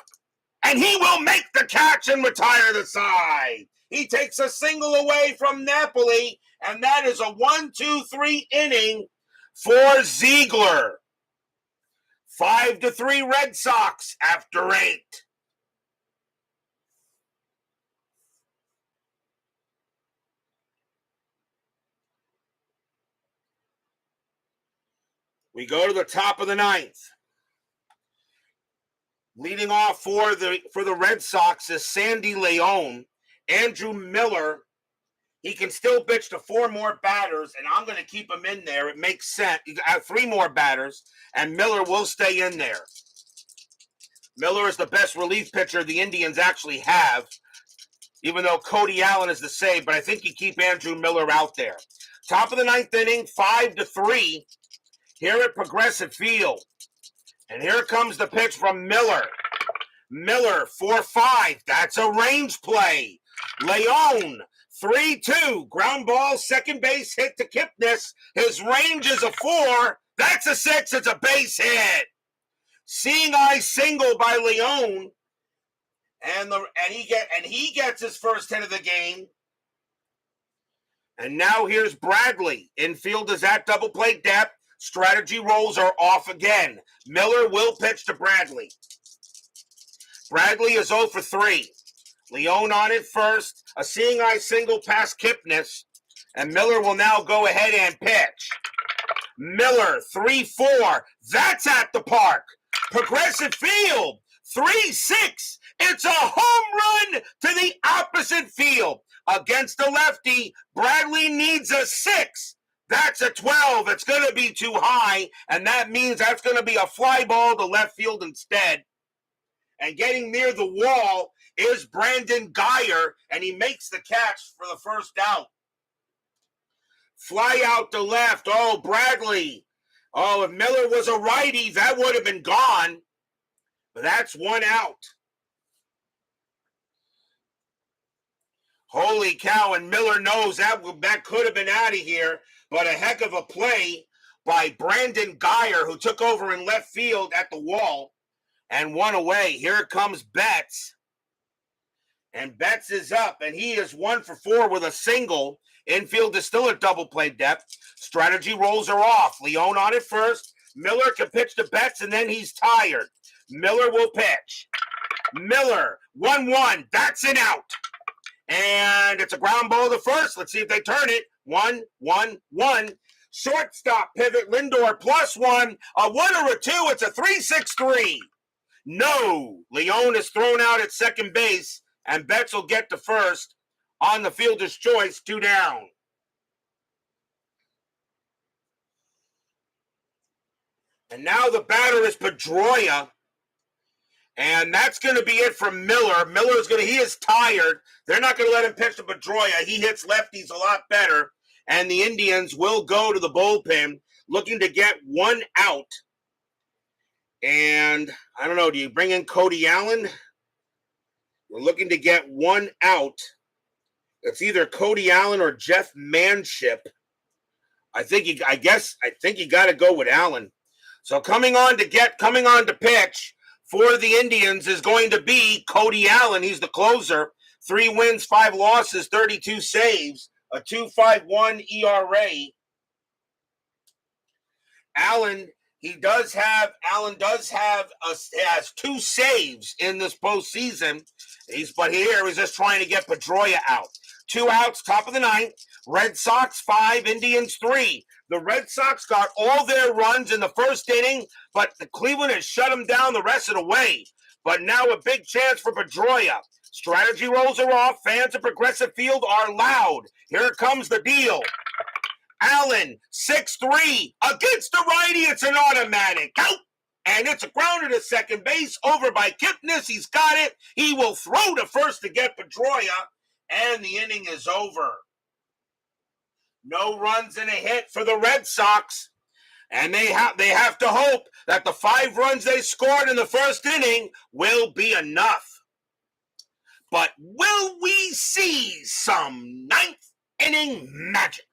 and he will make the catch and retire the side. He takes a single away from Napoli, and that is a 1-2-3 inning for Ziegler. 5-3 Red Sox after 8. We go to the top of the 9th. Leading off for the Red Sox is Sandy Leon. Andrew Miller. He can still pitch to 4 more batters, and I'm going to keep him in there. It makes sense. You have 3 more batters, and Miller will stay in there. Miller is the best relief pitcher the Indians actually have, even though Cody Allen is the save, but I think you keep Andrew Miller out there. Top of the 9th inning, 5-3 here at Progressive Field. And here comes the pitch from Miller. Miller, 4-5. That's a range play. Leon, 3-2. Ground ball, second base hit to Kipnis. His range is a 4. That's a 6. It's a base hit. Seeing eye single by Leon. And he gets his first hit of the game. And now here's Bradley. Infield is at double play depth. Strategy rolls are off again. Miller will pitch to Bradley. Bradley is 0 for 3. Leon on it first. A seeing eye single past Kipnis. And Miller will now go ahead and pitch. Miller, 3-4. That's at the park. Progressive Field, 3-6. It's a home run to the opposite field. Against the lefty, Bradley needs a 6. That's a 12. It's going to be too high, and that means that's going to be a fly ball to left field instead. And getting near the wall is Brandon Geyer, and he makes the catch for the first out. Fly out to left. Oh, Bradley. Oh, if Miller was a righty, that would have been gone. But that's 1 out. Holy cow, and Miller knows that could have been out of here. But a heck of a play by Brandon Geyer, who took over in left field at the wall and 1 away. Here comes Betts. And Betts is up, and he is 1 for 4 with a single. Infield is still at double play depth. Strategy rolls are off. Leon on it first. Miller can pitch to Betts, and then he's tired. Miller will pitch. Miller, 1-1. That's an out. And it's a ground ball to first. Let's see if they turn it. 1-1-1. Shortstop pivot. Lindor +1. A 1 or a 2. It's a 3-6-3. No. Leon is thrown out at second base, and Betts will get to first on the fielder's choice. 2 down. And now the batter is Pedroia. And that's going to be it from Miller. He is tired. They're not going to let him pitch to Pedroia. He hits lefties a lot better. and the Indians will go to the bullpen looking to get one out. And I don't know, do you bring in Cody Allen? We're looking to get one out. It's either Cody Allen or Jeff Manship. I think you got to go with Allen. So coming on to pitch for the Indians is going to be Cody Allen. He's the closer. 3 wins, 5 losses, 32 saves, a 2.51 ERA. Allen has 2 saves in this postseason. But here he's just trying to get Pedroia out. 2 outs, top of the 9th. Red Sox 5, Indians 3. The Red Sox got all their runs in the first inning, but the Cleveland has shut them down the rest of the way. But now a big chance for Pedroia. Strategy rolls are off. Fans at Progressive Field are loud. Here comes the deal. Allen, 6-3, against the righty. It's an automatic out. And it's a grounder to second base, over by Kipnis. He's got it. He will throw to first to get Pedroia, and the inning is over. No runs and a hit for the Red Sox. And they have to hope that the 5 runs they scored in the first inning will be enough. But will we see some 9th inning magic?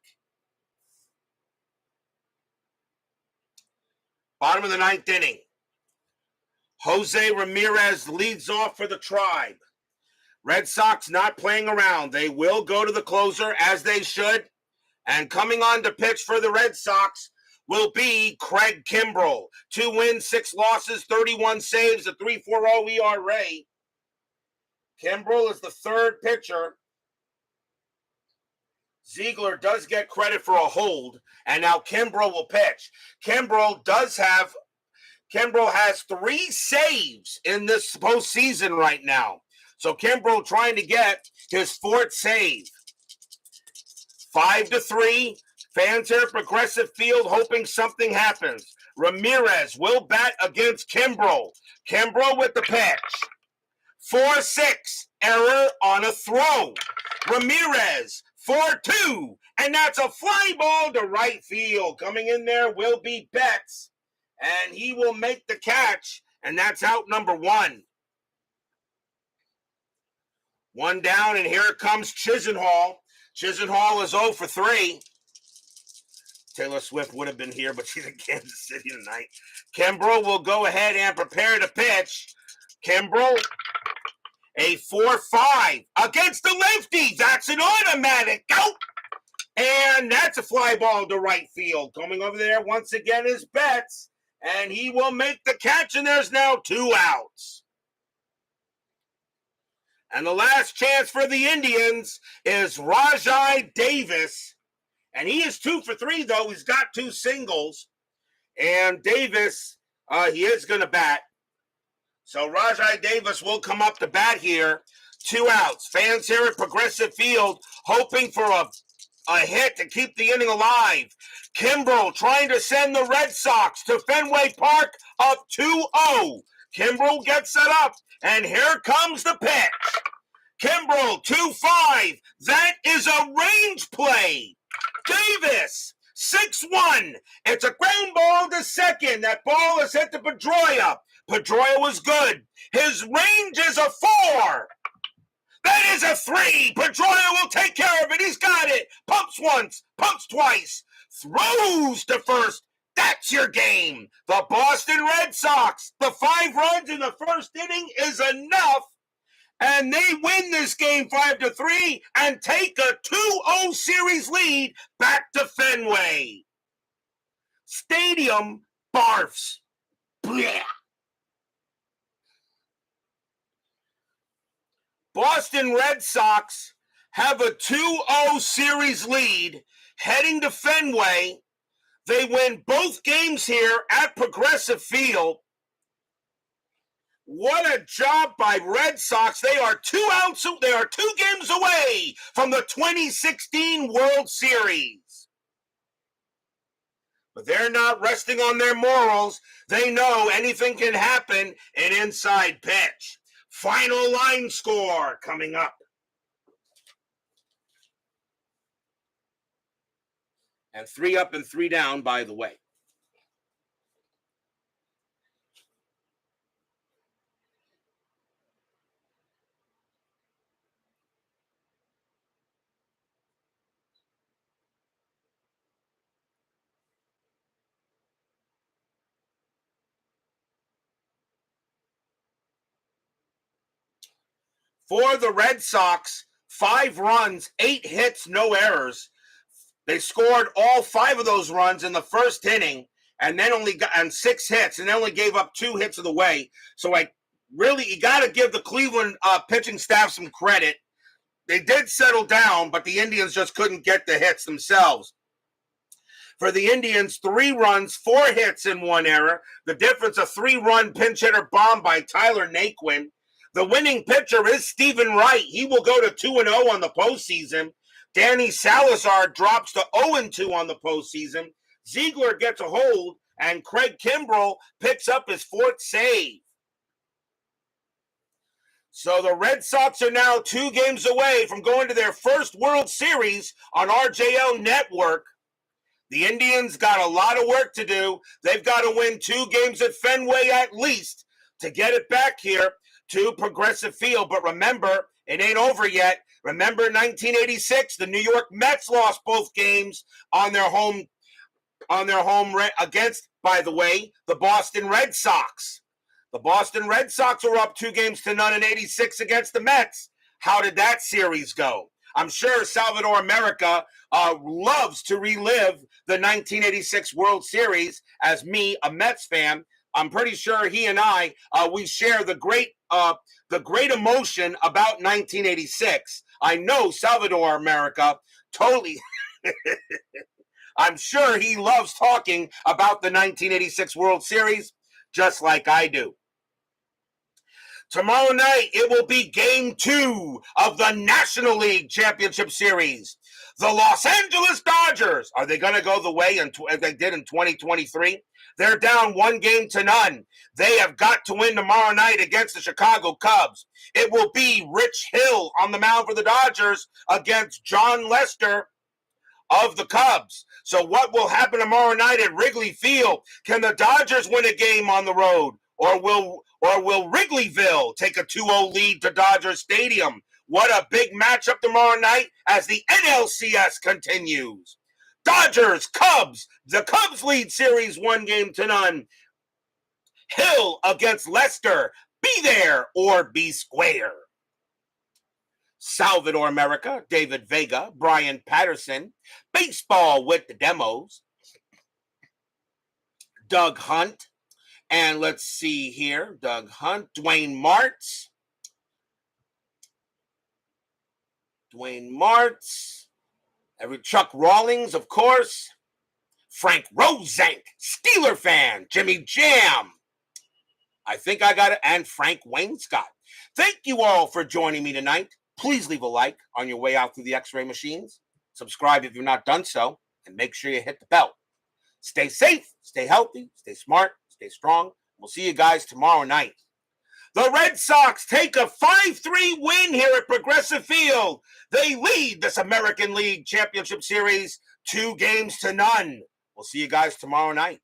Bottom of the 9th inning. Jose Ramirez leads off for the Tribe. Red Sox not playing around. They will go to the closer, as they should. And coming on to pitch for the Red Sox will be Craig Kimbrell. 2 wins, 6 losses, 31 saves, a 3.40 ERA. Kimbrell is the 3rd pitcher. Ziegler does get credit for a hold, and now Kimbrell will pitch. Kimbrell has 3 saves in this postseason right now. So Kimbrell trying to get his 4th save. 5-3. Fans here at Progressive Field hoping something happens. Ramirez will bat against Kimbrell. Kimbrell with the pitch. 4-6. Error on a throw. Ramirez, 4-2. And that's a fly ball to right field. Coming in there will be Betts. And he will make the catch. And that's out number 1. 1 down, and here comes Chisenhall. Chisenhall is 0 for 3. Taylor Swift would have been here, but she's in Kansas City tonight. Kimbrell will go ahead and prepare to pitch. Kimbrell, a 4-5 against the lefty. That's an automatic out. And that's a fly ball to right field. Coming over there once again is Betts, and he will make the catch, and there's now 2 outs. And the last chance for the Indians is Rajai Davis. And he is 2 for 3, though. He's got 2 singles. And Davis, he is going to bat. So Rajai Davis will come up to bat here. 2 outs. Fans here at Progressive Field hoping for a hit to keep the inning alive. Kimbrell trying to send the Red Sox to Fenway Park up 2-0. Kimbrell gets set up, and here comes the pitch. Kimbrell, 2-5. That is a range play. Davis, 6-1. It's a ground ball to second. That ball is hit to Pedroia. Pedroia was good. His range is a 4. That is a 3. Pedroia will take care of it. He's got it. Pumps once, pumps twice. Throws to first. That's your game. The Boston Red Sox. The 5 runs in the first inning is enough. And they win this game 5-3 and take a 2-0 series lead back to Fenway. Stadium barfs. Blech. Boston Red Sox have a 2-0 series lead heading to Fenway. They win both games here at Progressive Field. What a job by Red Sox. They are 2 outs. They are 2 games away from the 2016 World Series. But they're not resting on their morals. They know anything can happen in inside pitch. Final line score coming up. And 3 up and 3 down, by the way. For the Red Sox, 5 runs, 8 hits, no errors. They scored all 5 of those runs in the first inning, and then only got and 6 hits, and they only gave up 2 hits of the way. So you got to give the Cleveland pitching staff some credit. They did settle down, but the Indians just couldn't get the hits themselves. For the Indians, 3 runs, 4 hits, and 1 error. The difference, a 3-run pinch hitter bomb by Tyler Naquin. The winning pitcher is Stephen Wright. He will go to 2-0 on the postseason. Danny Salazar drops to 0-2 on the postseason. Ziegler gets a hold, and Craig Kimbrell picks up his 4th save. So the Red Sox are now 2 games away from going to their first World Series on RJL Network. The Indians got a lot of work to do. They've got to win 2 games at Fenway at least to get it back here to Progressive Field. But remember, it ain't over yet. Remember 1986, the New York Mets lost both games on their home against, by the way, the Boston Red Sox. The Boston Red Sox were up 2-0 in 86 against the Mets. How did that series go? I'm sure Salvador America loves to relive the 1986 World Series. As me, a Mets fan, I'm pretty sure he and I, we share the great emotion about 1986. I know Salvador America totally. I'm sure he loves talking about the 1986 World Series, just like I do. Tomorrow night, it will be Game 2 of the National League Championship Series. The Los Angeles Dodgers, are they going to go the way as they did in 2023? They're down 1-0. They have got to win tomorrow night against the Chicago Cubs. It will be Rich Hill on the mound for the Dodgers against John Lester of the Cubs. So what will happen tomorrow night at Wrigley Field? Can the Dodgers win a game on the road? Or will Wrigleyville take a 2-0 lead to Dodger Stadium? What a big matchup tomorrow night as the NLCS continues. Dodgers, Cubs. The Cubs lead series 1-0. Hill against Lester. Be there or be square. Salvador America, David Vega, Brian Patterson. Baseball with the demos. Doug Hunt. And let's see here, Doug Hunt, Dwayne Martz, Chuck Rawlings, of course, Frank Rosenk, Steeler fan, Jimmy Jam, I think I got it, and Frank Wainscott. Thank you all for joining me tonight. Please leave a like on your way out through the X-ray machines. Subscribe if you've not done so, and make sure you hit the bell. Stay safe, stay healthy, stay smart. Stay strong. We'll see you guys tomorrow night. The Red Sox take a 5-3 win here at Progressive Field. They lead this American League Championship Series 2-0. We'll see you guys tomorrow night.